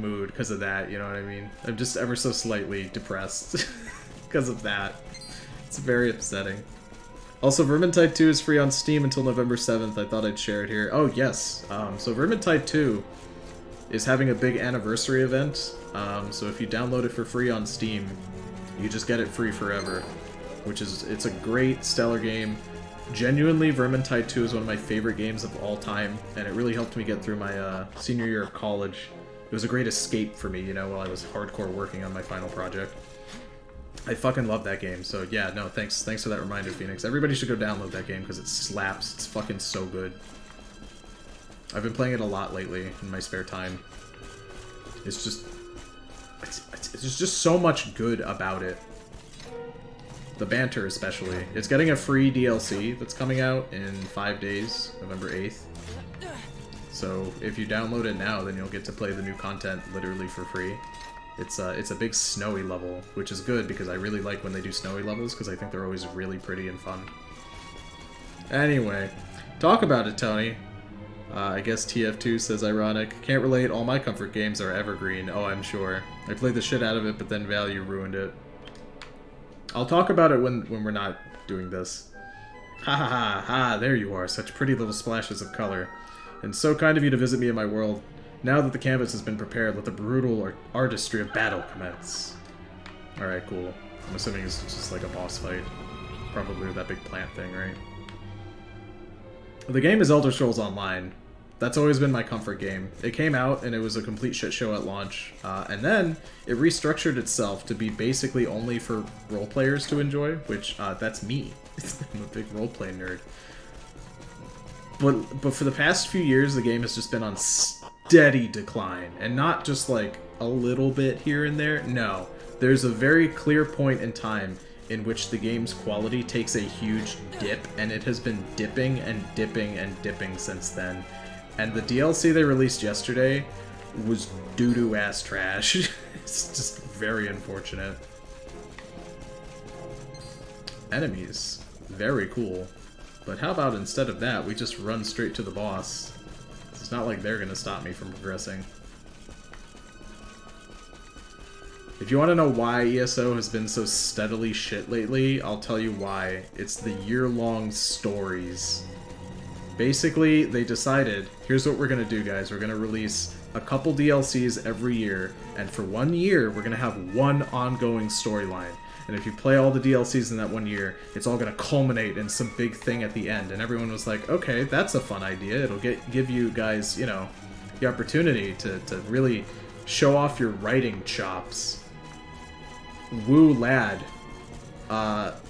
mood because of that, you know what I mean? I'm just ever so slightly depressed because of that. It's very upsetting. Also, Vermintide 2 is free on Steam until November 7th. I thought I'd share it here. Oh, yes. So Vermintide 2 is having a big anniversary event. So if you download it for free on Steam, you just get it free forever. It's a great, stellar game. Genuinely, Vermintide 2 is one of my favorite games of all time, and it really helped me get through my senior year of college. It was a great escape for me, you know, while I was hardcore working on my final project. I fucking love that game, so yeah, no, thanks for that reminder, Phoenix. Everybody should go download that game, because it slaps. It's fucking so good. I've been playing it a lot lately, in my spare time. It's just... There's just so much good about it. The banter, especially. It's getting a free DLC that's coming out in 5 days, November 8th. So, if you download it now, then you'll get to play the new content literally for free. It's a big snowy level, which is good because I really like when they do snowy levels because I think they're always really pretty and fun. Anyway, talk about it, Tony. I guess TF2 says ironic. Can't relate, all my comfort games are evergreen. Oh, I'm sure. I played the shit out of it, but then Value ruined it. I'll talk about it when we're not doing this. Ha ha ha ha, there you are, such pretty little splashes of color. And so kind of you to visit me in my world. Now that the canvas has been prepared, let the brutal artistry of battle commence. Alright, cool. I'm assuming it's just like a boss fight. Probably with that big plant thing, right? The game is Elder Scrolls Online. That's always been my comfort game. It came out and it was a complete shit show at launch, and then it restructured itself to be basically only for role players to enjoy, which, that's me. I'm a big roleplay nerd. But for the past few years, the game has just been on steady decline, and not just like a little bit here and there. No, there's a very clear point in time in which the game's quality takes a huge dip, and it has been dipping and dipping and dipping since then. And the DLC they released yesterday was doo-doo ass trash. It's just very unfortunate. Enemies. Very cool. But how about instead of that, we just run straight to the boss? It's not like they're gonna stop me from progressing. If you want to know why ESO has been so steadily shit lately, I'll tell you why. It's the year-long stories. Basically, they decided, here's what we're gonna do, guys. We're gonna release a couple DLCs every year, and for 1 year, we're gonna have one ongoing storyline. And if you play all the DLCs in that 1 year, it's all gonna culminate in some big thing at the end. And everyone was like, okay, that's a fun idea. It'll give you guys, you know, the opportunity to really show off your writing chops. Woo lad.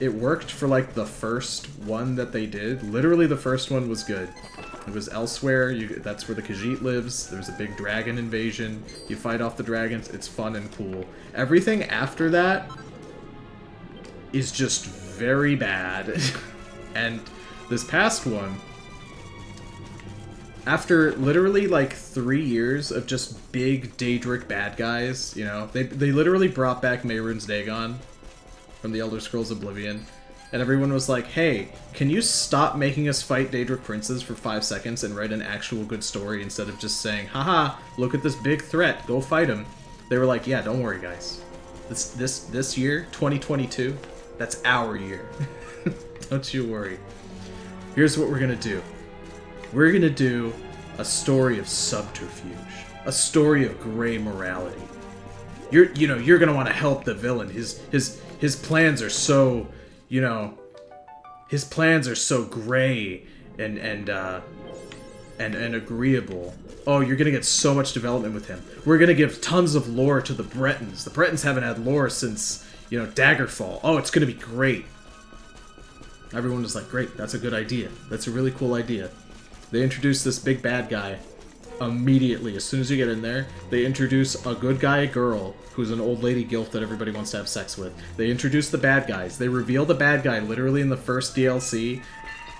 It worked for like the first one that they did. Literally the first one was good. It was Elsewhere, that's where the Khajiit lives. There's a big dragon invasion. You fight off the dragons, it's fun and cool. Everything after that is just very bad. And this past one, after literally like 3 years of just big Daedric bad guys, you know, they literally brought back Mehrunes Dagon from the Elder Scrolls Oblivion, and everyone was like, hey, can you stop making us fight Daedric princes for 5 seconds and write an actual good story instead of just saying, haha, look at this big threat, go fight him. They were like, yeah, don't worry, guys. This year, 2022, that's our year. Don't you worry. Here's what we're gonna do. We're gonna do a story of subterfuge, a story of gray morality. You're gonna want to help the villain. His plans are so, his plans are so gray and agreeable. Oh, you're gonna get so much development with him. We're gonna give tons of lore to the Bretons. The Bretons haven't had lore since, Daggerfall. Oh, it's gonna be great. Everyone was like, great, that's a good idea. That's a really cool idea. They introduced this big bad guy immediately. As soon as you get in there, they introduce a good guy girl who's an old lady gilf that everybody wants to have sex with. They introduce the bad guys. They reveal the bad guy literally in the first DLC.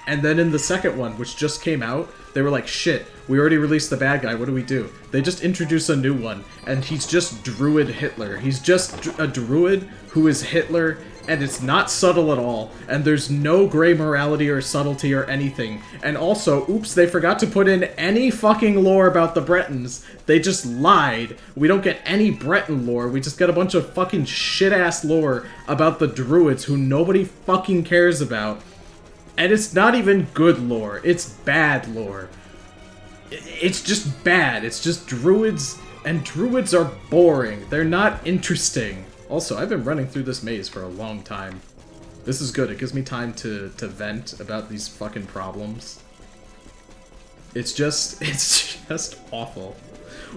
And then in the second one, which just came out, they were like, shit, we already released the bad guy, what do? They just introduce a new one, and he's just Druid Hitler. He's just a Druid who is Hitler, and it's not subtle at all, and there's no gray morality or subtlety or anything. And also, oops, they forgot to put in any fucking lore about the Bretons. They just lied. We don't get any Breton lore, we just get a bunch of fucking shit-ass lore about the Druids who nobody fucking cares about. And it's not even good lore, it's bad lore. It's just bad, it's just Druids, and Druids are boring. They're not interesting. Also, I've been running through this maze for a long time. This is good, it gives me time to vent about these fucking problems. It's just awful.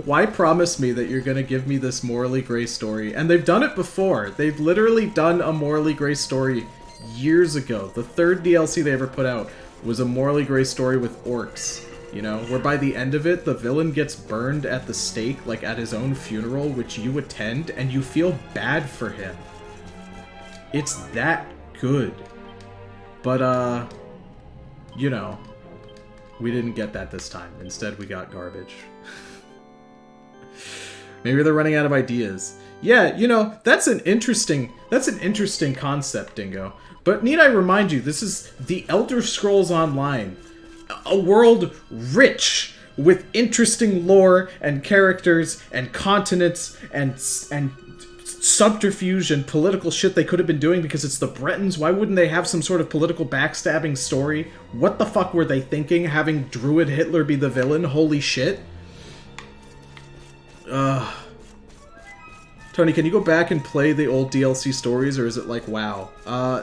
Why promise me that you're gonna give me this morally gray story? And they've done it before. They've literally done a morally gray story years ago. The third DLC they ever put out was a morally gray story with orcs, where by the end of it, the villain gets burned at the stake, like at his own funeral, which you attend, and you feel bad for him. It's that good. But, we didn't get that this time. Instead, we got garbage. Maybe they're running out of ideas. Yeah, that's an interesting concept, Dingo. But need I remind you, this is the Elder Scrolls Online. A world rich with interesting lore and characters and continents and subterfuge and political shit they could have been doing because it's the Bretons. Why wouldn't they have some sort of political backstabbing story? What the fuck were they thinking, having Druid Hitler be the villain? Holy shit. Tony, can you go back and play the old DLC stories, or is it like WoW?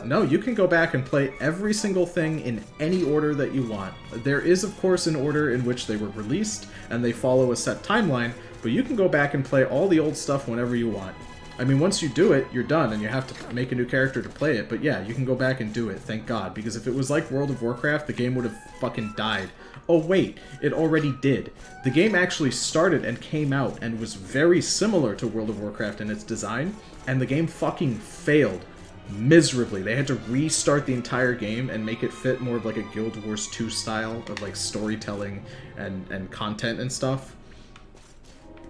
No, you can go back and play every single thing in any order that you want. There is, of course, an order in which they were released, and they follow a set timeline, but you can go back and play all the old stuff whenever you want. I mean, once you do it, you're done, and you have to make a new character to play it, but yeah, you can go back and do it, thank God, because if it was like World of Warcraft, the game would have fucking died. Oh wait, it already did. The game actually started and came out and was very similar to World of Warcraft in its design, and the game fucking failed miserably. They had to restart the entire game and make it fit more of like a Guild Wars 2 style of like storytelling and content and stuff.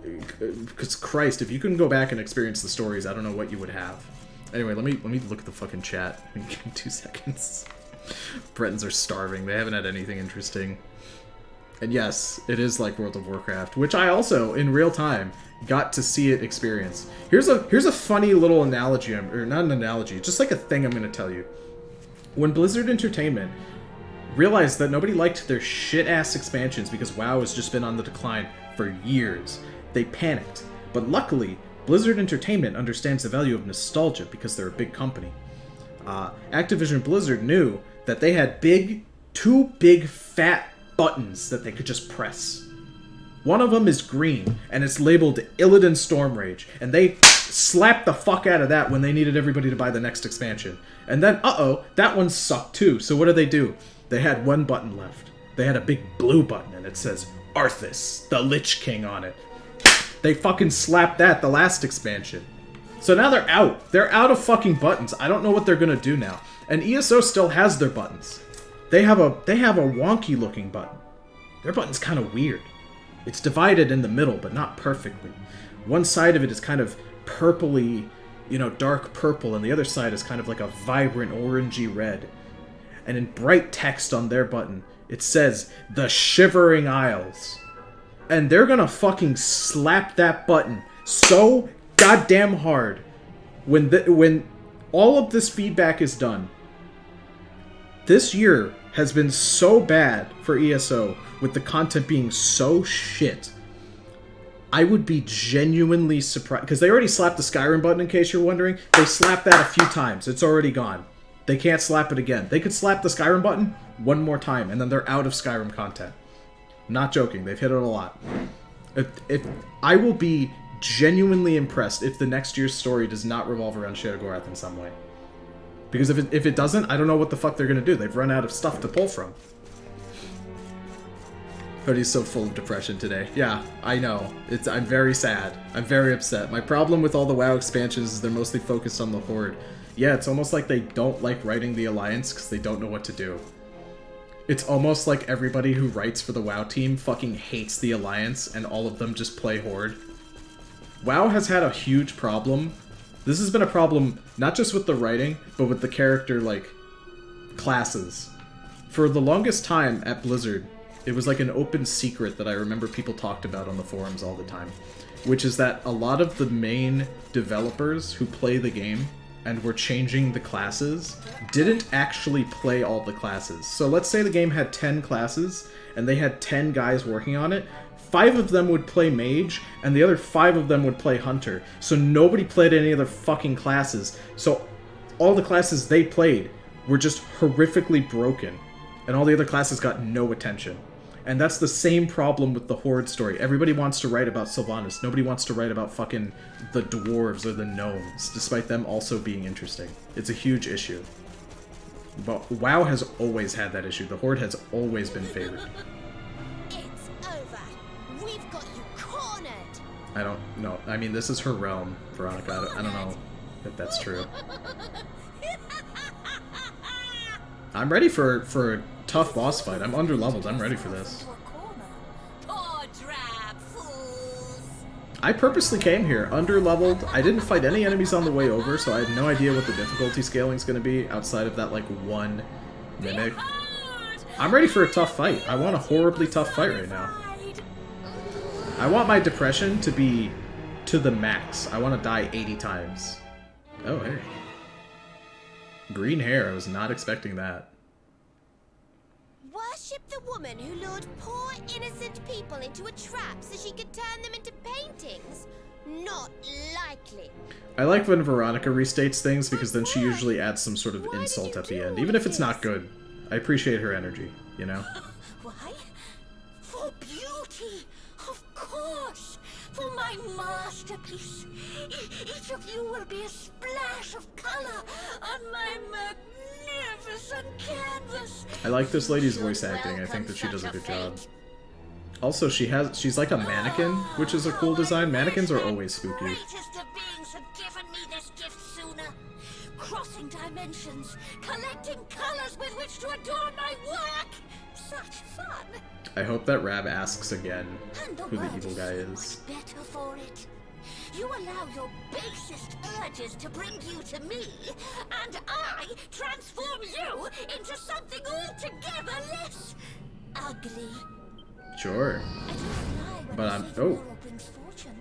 Because Christ, if you couldn't go back and experience the stories, I don't know what you would have. Anyway, let me look at the fucking chat. Give me 2 seconds. Bretons are starving. They haven't had anything interesting. And yes, it is like World of Warcraft, which I also, in real time, got to see it experience. Here's a funny little analogy, or not an analogy, just like a thing I'm going to tell you. When Blizzard Entertainment realized that nobody liked their shit-ass expansions because WoW has just been on the decline for years, they panicked. But luckily, Blizzard Entertainment understands the value of nostalgia because they're a big company. Activision Blizzard knew that they had two big fat buttons that they could just press. One of them is green, and it's labeled Illidan Stormrage, and they slapped the fuck out of that when they needed everybody to buy the next expansion. And then, that one sucked too, so what do? They had one button left. They had a big blue button, and it says Arthas, the Lich King on it. They fucking slapped that the last expansion. So now they're out. They're out of fucking buttons. I don't know what they're gonna do now. And ESO still has their buttons. They have a wonky looking button. Their button's kind of weird. It's divided in the middle, but not perfectly. One side of it is kind of purpley you know, dark purple, and the other side is kind of like a vibrant orangey red. And in bright text on their button, it says, The Shivering Isles. And they're gonna fucking slap that button so goddamn hard when all of this feedback is done. This year has been so bad for ESO, with the content being so shit. I would be genuinely surprised, because they already slapped the Skyrim button, in case you're wondering. They slapped that a few times. It's already gone. They can't slap it again. They could slap the Skyrim button one more time, and then they're out of Skyrim content. Not joking. They've hit it a lot. If I will be genuinely impressed if the next year's story does not revolve around Sheogorath in some way. Because if it doesn't, I don't know what the fuck they're gonna do. They've run out of stuff to pull from. But he's so full of depression today. Yeah, I know. I'm very sad. I'm very upset. My problem with all the WoW expansions is they're mostly focused on the Horde. Yeah, it's almost like they don't like writing the Alliance because they don't know what to do. It's almost like everybody who writes for the WoW team fucking hates the Alliance and all of them just play Horde. WoW has had a huge problem. This has been a problem not just with the writing, but with the character, like, classes. For the longest time at Blizzard, it was like an open secret that I remember people talked about on the forums all the time, which is that a lot of the main developers who play the game and were changing the classes didn't actually play all the classes. So let's say the game had 10 classes and they had 10 guys working on it. 5 of them would play Mage, and the other 5 of them would play Hunter. So nobody played any other fucking classes. So all the classes they played were just horrifically broken, and all the other classes got no attention. And that's the same problem with the Horde story. Everybody wants to write about Sylvanas. Nobody wants to write about fucking the dwarves or the gnomes, despite them also being interesting. It's a huge issue. But WoW has always had that issue. The Horde has always been favored. It's over. We've got you cornered. I don't know. I mean, this is her realm, Veronica. I don't know if that's true. I'm ready for a tough boss fight. I'm under-leveled. I'm ready for this. I purposely came here, under-leveled. I didn't fight any enemies on the way over, so I have no idea what the difficulty scaling is going to be outside of that, like, one mimic. I'm ready for a tough fight. I want a horribly tough fight right now. I want my depression to be to the max. I want to die 80 times. Oh, hey. Green hair. I was not expecting that. Worship the woman who lured poor, innocent people into a trap so she could turn them into paintings? Not likely. I like when Veronica restates things because then she usually adds some sort of insult at the end, even if it's not good. I appreciate her energy, you know? Why? For beauty, of course. For my masterpiece. Each of you will be a splash of color on my magnificent canvas. I like this lady's voice acting. I think that she does a good job. Also, she's like a mannequin, which is a cool design. Mannequins are always spooky. Greatest of beings had given me this gift sooner. Crossing dimensions, collecting colors with which to adorn my work. Such fun. I hope that Rab asks again And the who the world evil is guy so is. much better for it. You allow your basest urges to bring you to me, and I transform you into something altogether less ugly. Sure. I don't lie when But I I'm... say the Oh. world brings fortune.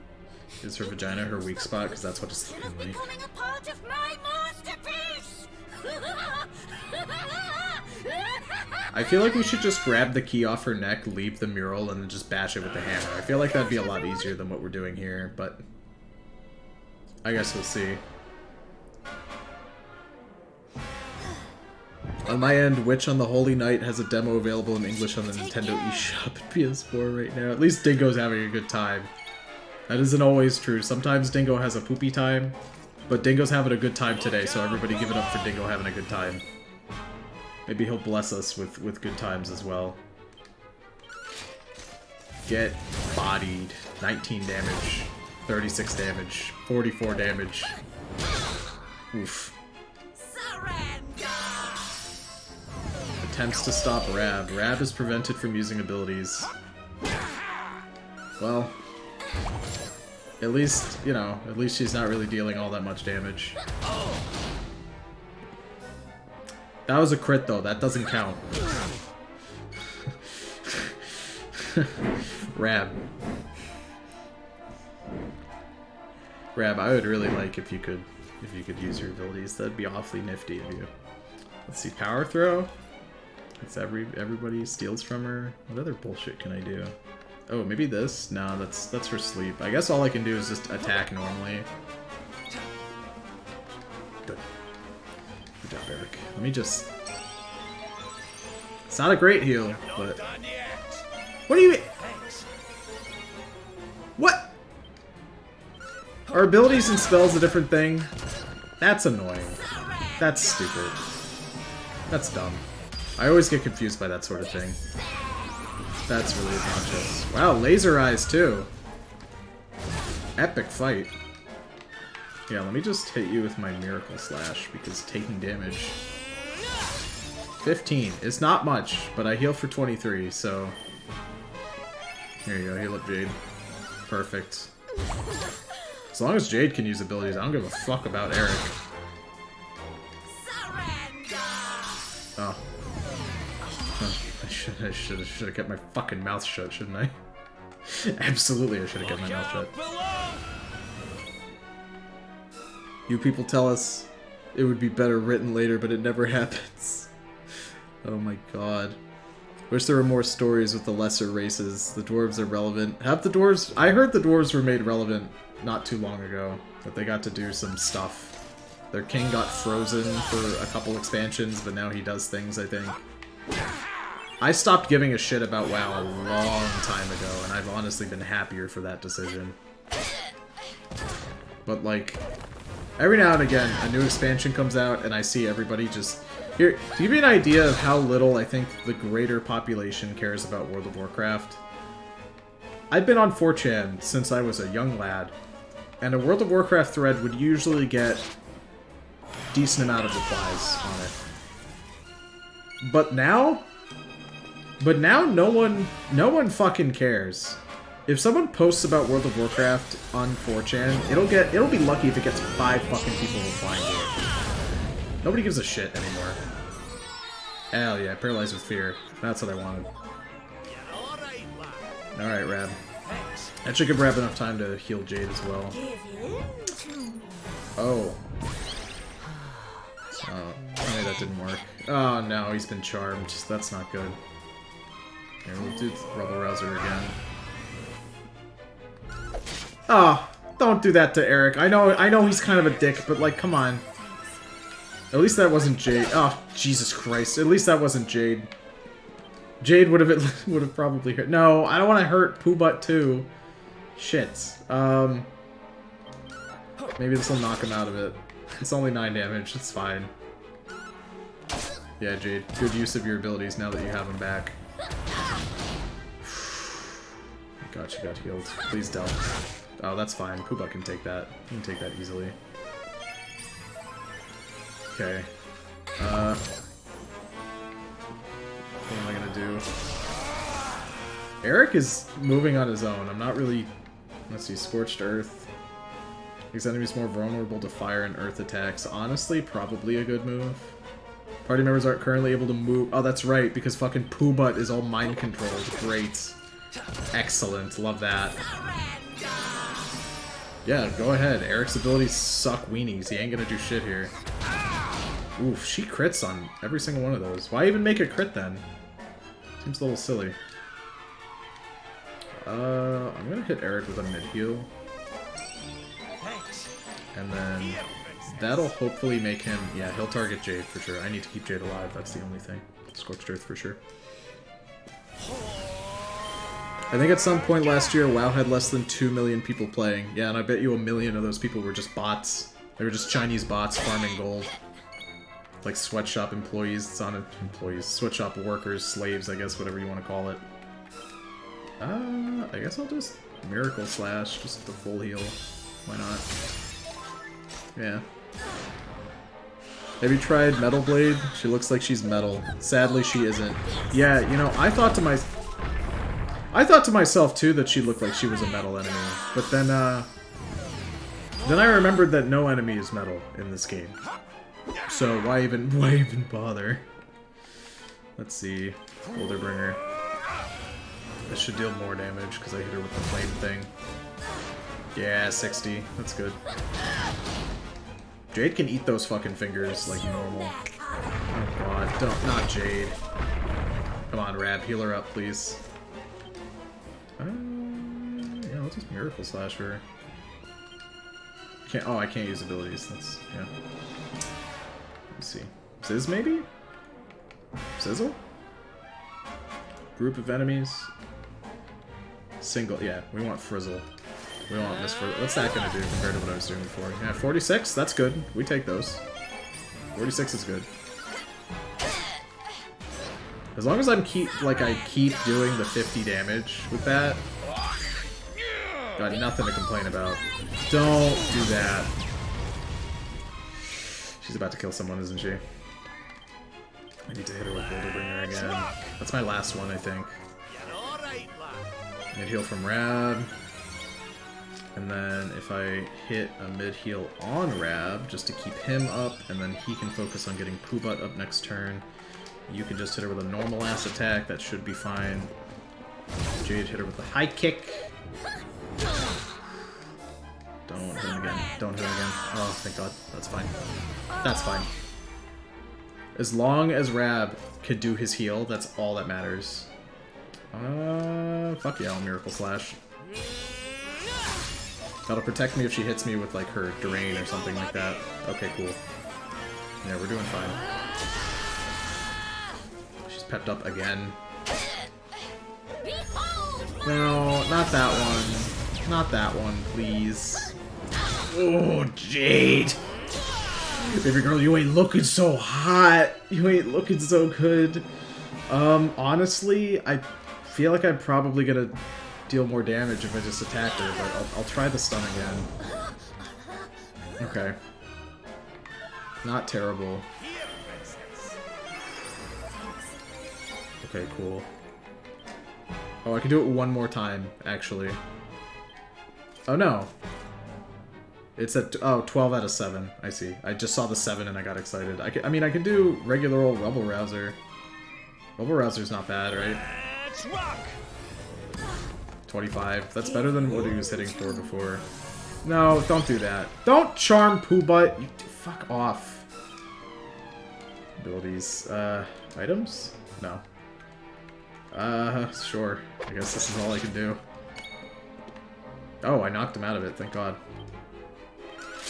Is her vagina her weak spot? Because that's what it's Instead of looking like. becoming a part of my masterpiece. I feel like we should just grab the key off her neck, leave the mural, and then just bash it with the hammer. I feel like that'd be a lot easier than what we're doing here, but... I guess we'll see. On my end, Witch on the Holy Night has a demo available in English on the Nintendo eShop and PS4 right now. At least Dingo's having a good time. That isn't always true. Sometimes Dingo has a poopy time, but Dingo's having a good time today, so everybody give it up for Dingo having a good time. Maybe he'll bless us with good times as well. Get bodied. 19 damage. 36 damage. 44 damage. Oof. Attempts to stop Rab. Rab is prevented from using abilities. Well, At least, you know, at least she's not really dealing all that much damage. That was a crit, though. That doesn't count. Rab. Rab, I would really like if you could use your abilities. That'd be awfully nifty of you. Let's see, power throw. It's everybody steals from her. What other bullshit can I do? Oh, maybe this? No, that's for sleep. I guess all I can do is just attack normally. Good. Good job, Eric. Let me just... It's not a great heal, but... What do you mean? What? Are abilities and spells a different thing? That's annoying. That's stupid. That's dumb. I always get confused by that sort of thing. That's really obnoxious. Wow, laser eyes too. Epic fight. Yeah, let me just hit you with my Miracle Slash, because taking damage... 15. It's not much, but I heal for 23, so... Here you go, heal up Jade. Perfect. As long as Jade can use abilities, I don't give a fuck about Eric. Oh. I should have kept my fucking mouth shut, shouldn't I? Absolutely, I should have kept my mouth shut. You people tell us it would be better written later, but it never happens. Oh my god. Wish there were more stories with the lesser races. The dwarves are relevant. Have the dwarves... I heard the dwarves were made relevant not too long ago. That they got to do some stuff. Their king got frozen for a couple expansions, but now he does things, I think. I stopped giving a shit about WoW a long time ago, and I've honestly been happier for that decision. But, like, every now and again, a new expansion comes out, and I see everybody just... Here, to give you an idea of how little I think the greater population cares about World of Warcraft, I've been on 4chan since I was a young lad, and a World of Warcraft thread would usually get a decent amount of replies on it. But now no one fucking cares. If someone posts about World of Warcraft on 4chan, it'll be lucky if it gets 5 fucking people replying to it. Nobody gives a shit anymore. Hell yeah, paralyzed with fear. That's what I wanted. Alright, Rab. That should give Rab enough time to heal Jade as well. Oh. Oh, okay, that didn't work. Oh no, he's been charmed. That's not good. Here, we'll do Rebel Rouser again. Oh, don't do that to Eric. I know he's kind of a dick, but like, come on. At least that wasn't Jade. Oh, Jesus Christ. At least that wasn't Jade. Jade would have probably hurt. No, I don't want to hurt Pooh-Butt too. Shit. Maybe this will knock him out of it. It's only 9 damage. It's fine. Yeah, Jade. Good use of your abilities now that you have him back. God, she got healed. Please don't. Oh, that's fine. Pooh-Butt can take that. He can take that easily. Okay. What am I gonna do? Eric is moving on his own. I'm not really... Let's see, Scorched Earth. Makes enemies more vulnerable to fire and earth attacks. Honestly, probably a good move. Party members aren't currently able to move... Oh, that's right, because fucking Pooh-Butt is all mind-controlled. Great. Excellent. Love that. Yeah, go ahead. Eric's abilities suck weenies. He ain't gonna do shit here. Oof, she crits on every single one of those. Why even make a crit then? Seems a little silly. I'm gonna hit Eric with a mid-heal. And then that'll hopefully make him... Yeah, he'll target Jade for sure. I need to keep Jade alive, that's the only thing. Scorched Earth for sure. I think at some point last year, WoW had less than 2 million people playing. Yeah, and I bet you 1 million of those people were just bots. They were just Chinese bots farming gold. Like sweatshop employees, it's on employees, sweatshop workers, slaves, I guess, whatever you want to call it. I guess I'll just Miracle Slash, just the full heal. Why not? Yeah. Have you tried Metal Blade? She looks like she's metal. Sadly, she isn't. Yeah, you know, I thought to myself too that she looked like she was a metal enemy, but then Then I remembered that no enemy is metal in this game. So why even bother? Let's see. Boulderbringer. This should deal more damage because I hit her with the flame thing. Yeah, 60. That's good. Jade can eat those fucking fingers like normal. Oh god, don't, not Jade. Come on, Rab, heal her up, please. Yeah, let's just Miracle Slash her. Can't, oh, I can't use abilities. That's, yeah. Let's see. Sizz, maybe? Sizzle? Group of enemies? Single, yeah, we want Frizzle. We want Miss Frizzle. What's that gonna do compared to what I was doing before? Yeah, 46, that's good. We take those. 46 is good. As long as I keep doing the 50 damage with that, got nothing to complain about. Don't do that. She's about to kill someone, isn't she? I need to hit her with Boulderbringer again. That's my last one, I think. Mid-heal from Rab. And then if I hit a mid-heal on Rab, just to keep him up, and then he can focus on getting Poobut up next turn. You can just hit her with a normal-ass attack, that should be fine. Jade hit her with a high kick. Don't hit him again. Don't hit him again. Oh, thank god. That's fine. That's fine. As long as Rab could do his heal, that's all that matters. Fuck yeah, I'll Miracle Slash. That'll protect me if she hits me with, like, her Drain or something like that. Okay, cool. Yeah, we're doing fine. She's pepped up again. No, not that one. Not that one, please. Oh, Jade! Baby girl, you ain't looking so hot. You ain't looking so good. Honestly, I feel like I'm probably gonna deal more damage if I just attack her, but I'll try the stun again. Okay. Not terrible. Okay, cool. Oh, I can do it one more time, actually. Oh, no. It's at, oh, 12 out of 7. I see. I just saw the 7 and I got excited. I mean, I can do regular old Rubble Rouser. Rubble Rouser's not bad, right? 25. That's better than what he was hitting for before. No, don't do that. Don't charm Poobut. You fuck off. Abilities. Items? No. Sure. I guess this is all I can do. Oh, I knocked him out of it, thank god.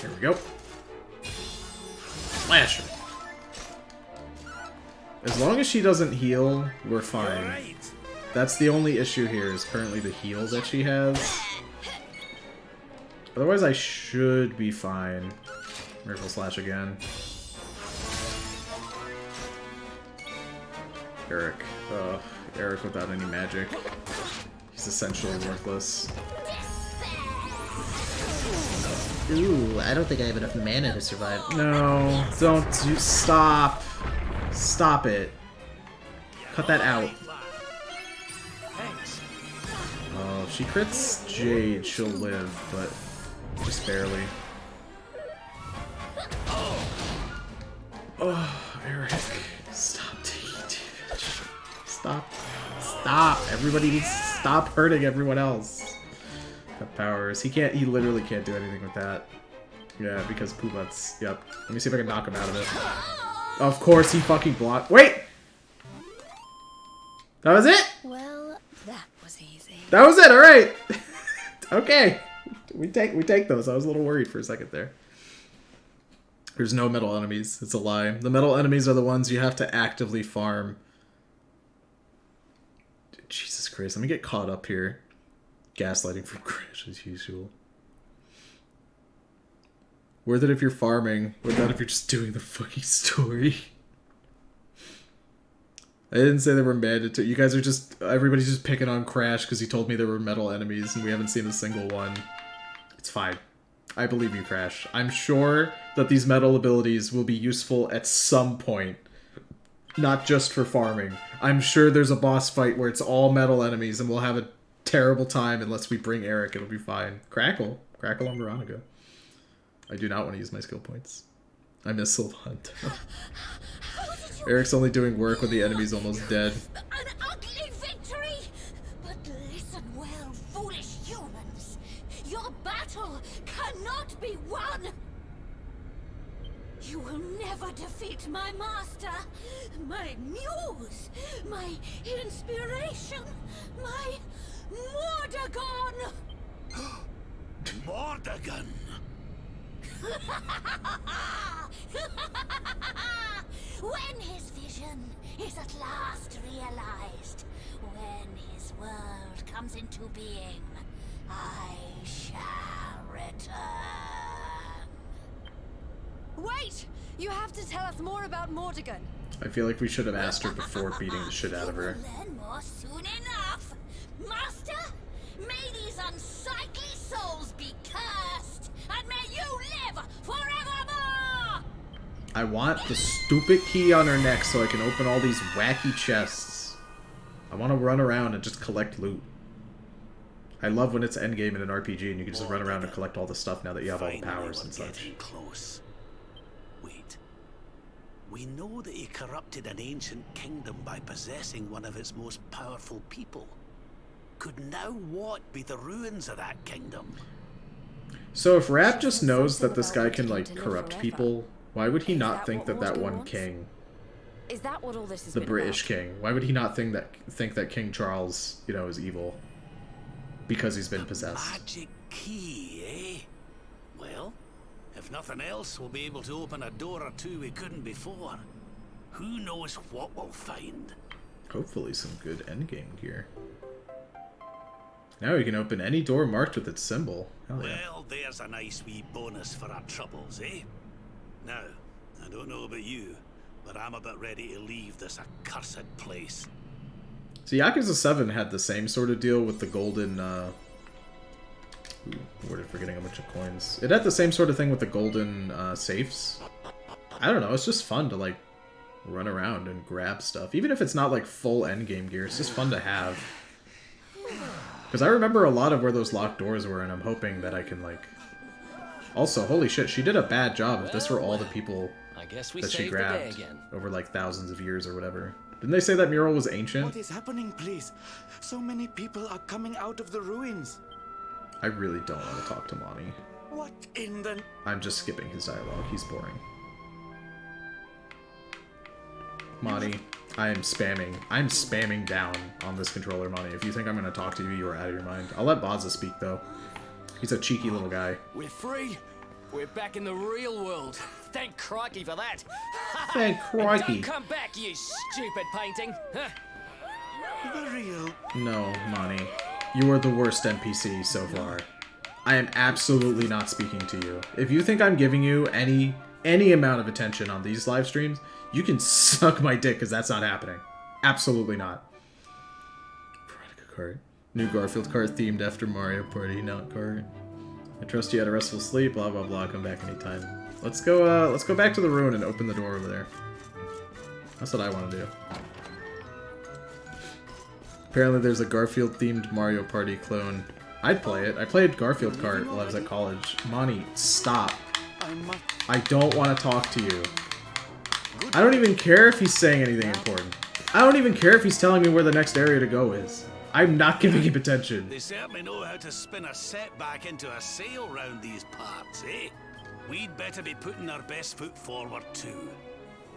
Here we go. Slash her. As long as she doesn't heal, we're fine. That's the only issue here, is currently the heal that she has. Otherwise, I should be fine. Miracle Slash again. Eric. Ugh. Eric without any magic. He's essentially worthless. Ooh, I don't think I have enough mana to survive. No, don't do. Stop. Stop it. Cut that out. Oh, if she crits Jade, she'll live, but just barely. Oh, Eric. Stop taking damage. Stop. Stop. Everybody needs to stop hurting everyone else. Got powers. He literally can't do anything with that. Yeah, because Poobut's, yep. Let me see if I can knock him out of it. Of course he fucking blocked. Wait! That was it? Well, that was easy. That was it, alright! Okay. We take those. I was a little worried for a second there. There's no metal enemies. It's a lie. The metal enemies are the ones you have to actively farm. Jesus Christ, let me get caught up here. Gaslighting from Crash as usual. Worth it if you're farming. Worth it if you're just doing the fucking story. I didn't say they were mandatory. You guys are just... Everybody's just picking on Crash because he told me there were metal enemies and we haven't seen a single one. It's fine. I believe you, Crash. I'm sure that these metal abilities will be useful at some point. Not just for farming. I'm sure there's a boss fight where it's all metal enemies and we'll have a terrible time unless we bring Eric. It'll be fine. Crackle. Crackle on Veronica. I do not want to use my skill points. I miss Sylvant. Eric's only doing work when the enemy's almost dead. An ugly victory! But listen well, foolish humans. Your battle cannot be won! You will never defeat my master, my muse, my inspiration, my Mordegon! Mordegon! When his vision is at last realized, when his world comes into being, I shall return. Wait! You have to tell us more about Mordegon. I feel like we should have asked her before beating the shit out of her. You will learn more soon enough. Master, may these unsightly souls be cursed, and may you live forevermore! I want the stupid key on her neck so I can open all these wacky chests. I want to run around and just collect loot. I love when it's endgame in an RPG and you can just run around and collect all the stuff now that you have all the powers and such. Close. Wait. We know that he corrupted an ancient kingdom by possessing one of its most powerful people. Could now what be the ruins of that kingdom? So if Rap just knows that this guy can, like, corrupt people, why would he not think that that one king, Is that what all this is? the British king, why would he not think that King Charles, you know, is evil? Because he's been possessed. Magic key, eh? Well, if nothing else, we'll be able to open a door or two we couldn't before. Who knows what we'll find? Hopefully some good endgame gear. Now we can open any door marked with its symbol. Hell yeah. Well, there's a nice wee bonus for our troubles, eh? Now, I don't know about you, but I'm about ready to leave this accursed place. So Yakuza 7 had the same sort of deal with the golden, worded for getting a bunch of coins. It had the same sort of thing with the golden, safes. I don't know, it's just fun to, like, run around and grab stuff. Even if it's not, like, full endgame gear, it's just fun to have. Because I remember a lot of where those locked doors were, and I'm hoping that I can, like... Also, holy shit, she did a bad job if this were all the people I guess we that she saved the day grabbed again. over, like, thousands of years or whatever. Didn't they say that mural was ancient? What is happening, please? So many people are coming out of the ruins. I really don't want to talk to Monty. What in the... I'm just skipping his dialogue. He's boring. Monty, I'm spamming down on this controller, Monty. If you think I'm going to talk to you, you are out of your mind. I'll let Baza speak, though. He's a cheeky little guy. We're free. We're back in the real world. Thank crikey for that. Thank crikey. Don't come back, you stupid painting. Huh? The real... No, Monty. You are the worst NPC so far. I am absolutely not speaking to you. If you think I'm giving you any amount of attention on these live streams, you can suck my dick, because that's not happening. Absolutely not. Veronica cart. New Garfield cart themed after Mario Party, not cart. I trust you had a restful sleep, blah blah blah, come back anytime. Let's go back to the ruin and open the door over there. That's what I want to do. Apparently there's a Garfield themed Mario Party clone. I'd play it. I played Garfield Kart while I was at college. Monty, stop. I don't want to talk to you. I don't even care if he's saying anything important. I don't even care if he's telling me where the next area to go is. I'm not giving him attention. They certainly know how to spin a setback into a sail round these parts, eh? We'd better be putting our best foot forward too.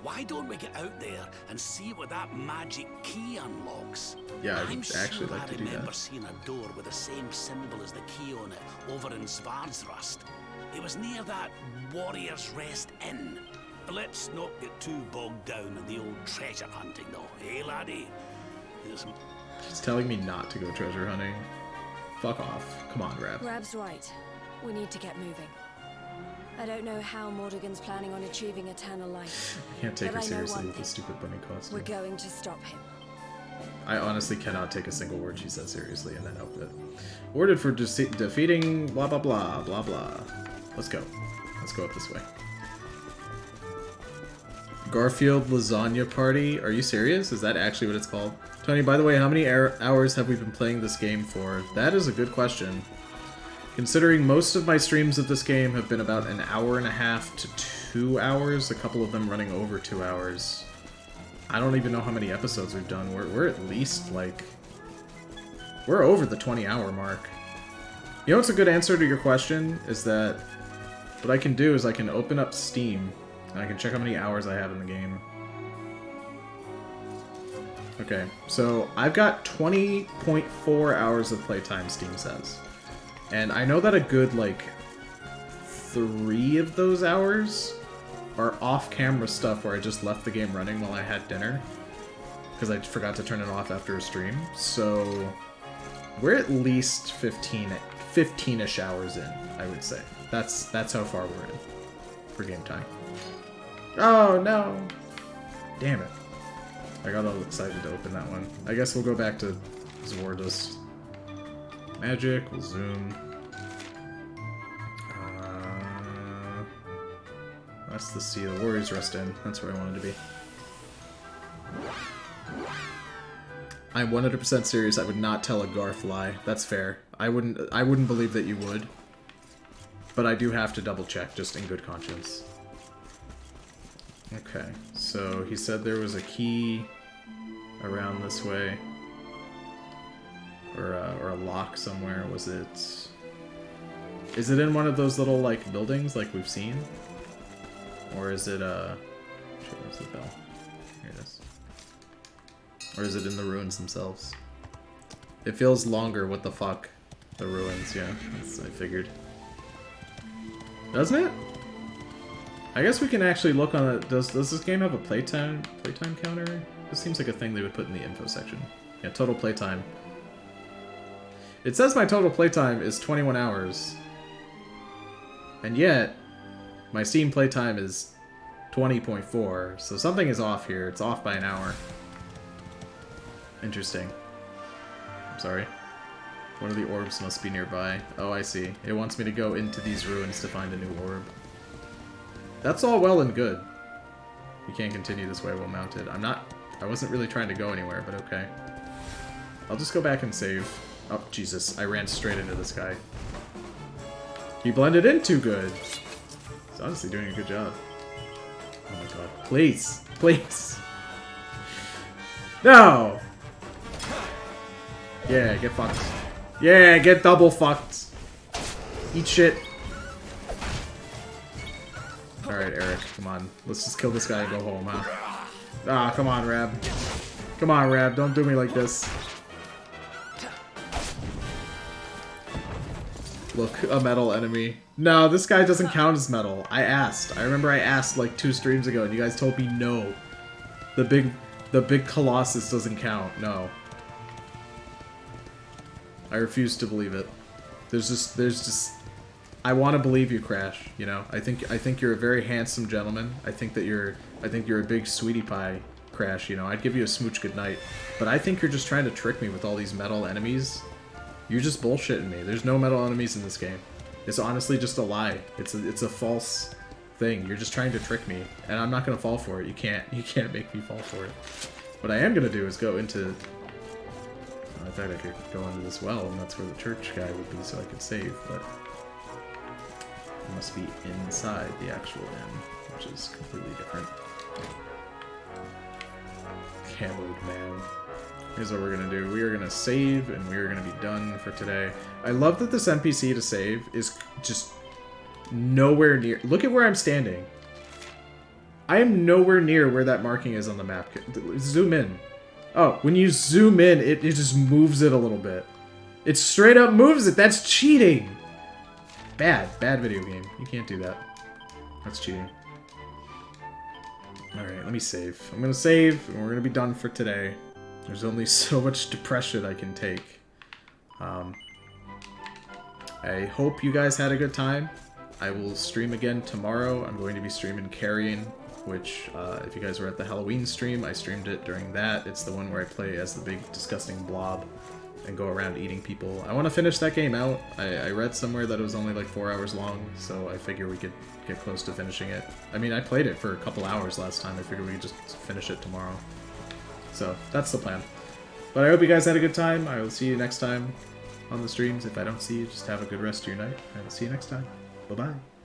Why don't we get out there and see what that magic key unlocks? Yeah, I'm I'd actually sure like to I do remember that. seeing a door with the same symbol as the key on it over in Svardsrust. It was near that Warrior's Rest Inn. Let's not get too bogged down in the old treasure hunting though, eh laddie? He's telling me not to go treasure hunting. Fuck off. Come on, Rab. Rab's right. We need to get moving. I don't know how Mordegon's planning on achieving eternal life. I can't take but her I know seriously one with this thing. stupid bunny costume. We're going to stop him. I honestly cannot take a single word she says seriously in that outfit. Ordered for defeating blah blah blah blah blah. Let's go. Let's go up this way. Garfield Lasagna Party? Are you serious? Is that actually what it's called? Tony, by the way, how many hours have we been playing this game for? That is a good question. Considering most of my streams of this game have been about an hour and a half to 2 hours, a couple of them running over 2 hours. I don't even know how many episodes we've done. We're at least, like... We're over the 20-hour mark. You know what's a good answer to your question? Is that... What I can do is I can open up Steam, and I can check how many hours I have in the game. Okay, so I've got 20.4 hours of playtime, Steam says. And I know that a good, like, 3 of those hours are off-camera stuff where I just left the game running while I had dinner. Because I forgot to turn it off after a stream. So, we're at least 15-ish hours in, I would say. That's how far we're in for game time. Oh, no! Damn it. I got all excited to open that one. I guess we'll go back to Zwardust. Magic, we'll zoom. That's the Sea of the Warriors Rest Inn. That's where I wanted to be. I'm 100% serious. I would not tell a Garth lie. That's fair. I wouldn't believe that you would. But I do have to double check, just in good conscience. Okay, so he said there was a key around this way. Or a lock somewhere. Was it... Is it in one of those little, like, buildings like we've seen? Or is it, Shit, where's the bell? Here it is. Or is it in the ruins themselves? It feels longer, what the fuck? The ruins, yeah. That's, I figured. Doesn't it? I guess we can actually look on it. Does this game have a playtime counter? This seems like a thing they would put in the info section. Yeah, total playtime. It says my total playtime is 21 hours. And yet, my Steam playtime is 20.4, so something is off here. It's off by an hour. Interesting. I'm sorry. One of the orbs must be nearby. Oh, I see. It wants me to go into these ruins to find a new orb. That's all well and good. You can't continue this way while mounted. I wasn't really trying to go anywhere, but okay. I'll just go back and save. Oh, Jesus. I ran straight into this guy. He blended in too good. He's honestly doing a good job. Oh my god. Please. Please. No! Yeah, get fucked. Yeah, get double fucked. Eat shit. Alright, Eric, come on. Let's just kill this guy and go home, huh? Ah, come on, Rab. Come on, Rab, don't do me like this. Look, a metal enemy. No, this guy doesn't count as metal. I asked. I remember I asked like 2 streams ago and you guys told me no. The big Colossus doesn't count. No. I refuse to believe it. There's just I want to believe you, Crash, you know? I think you're a very handsome gentleman. I think you're a big sweetie pie, Crash, you know? I'd give you a smooch goodnight. But I think you're just trying to trick me with all these metal enemies. You're just bullshitting me. There's no metal enemies in this game. It's honestly just a lie. It's a false thing. You're just trying to trick me, and I'm not gonna fall for it. You can't make me fall for it. What I am gonna do is go into... I thought I could go into this well, and that's where the church guy would be, so I could save, but... It must be inside the actual inn, which is completely different. Camoed man. Here's what we're gonna do. We are gonna save, and we are gonna be done for today. I love that this NPC to save is just nowhere near... Look at where I'm standing. I am nowhere near where that marking is on the map. Zoom in. Oh, when you zoom in, it just moves it a little bit. It straight up moves it! That's cheating! Bad video game. You can't do that. That's cheating. Alright, let me save. I'm gonna save, and we're gonna be done for today. There's only so much depression I can take. I hope you guys had a good time. I will stream again tomorrow. I'm going to be streaming Carrion, which, if you guys were at the Halloween stream, I streamed it during that. It's the one where I play as the big, disgusting blob and go around eating people. I want to finish that game out. I read somewhere that it was only like 4 hours long, so I figure we could get close to finishing it. I mean, I played it for a couple hours last time. I figured we could just finish it tomorrow. So, that's the plan. But I hope you guys had a good time. I will see you next time. on the streams. If I don't see you, just have a good rest of your night, and I'll see you next time. Bye-bye.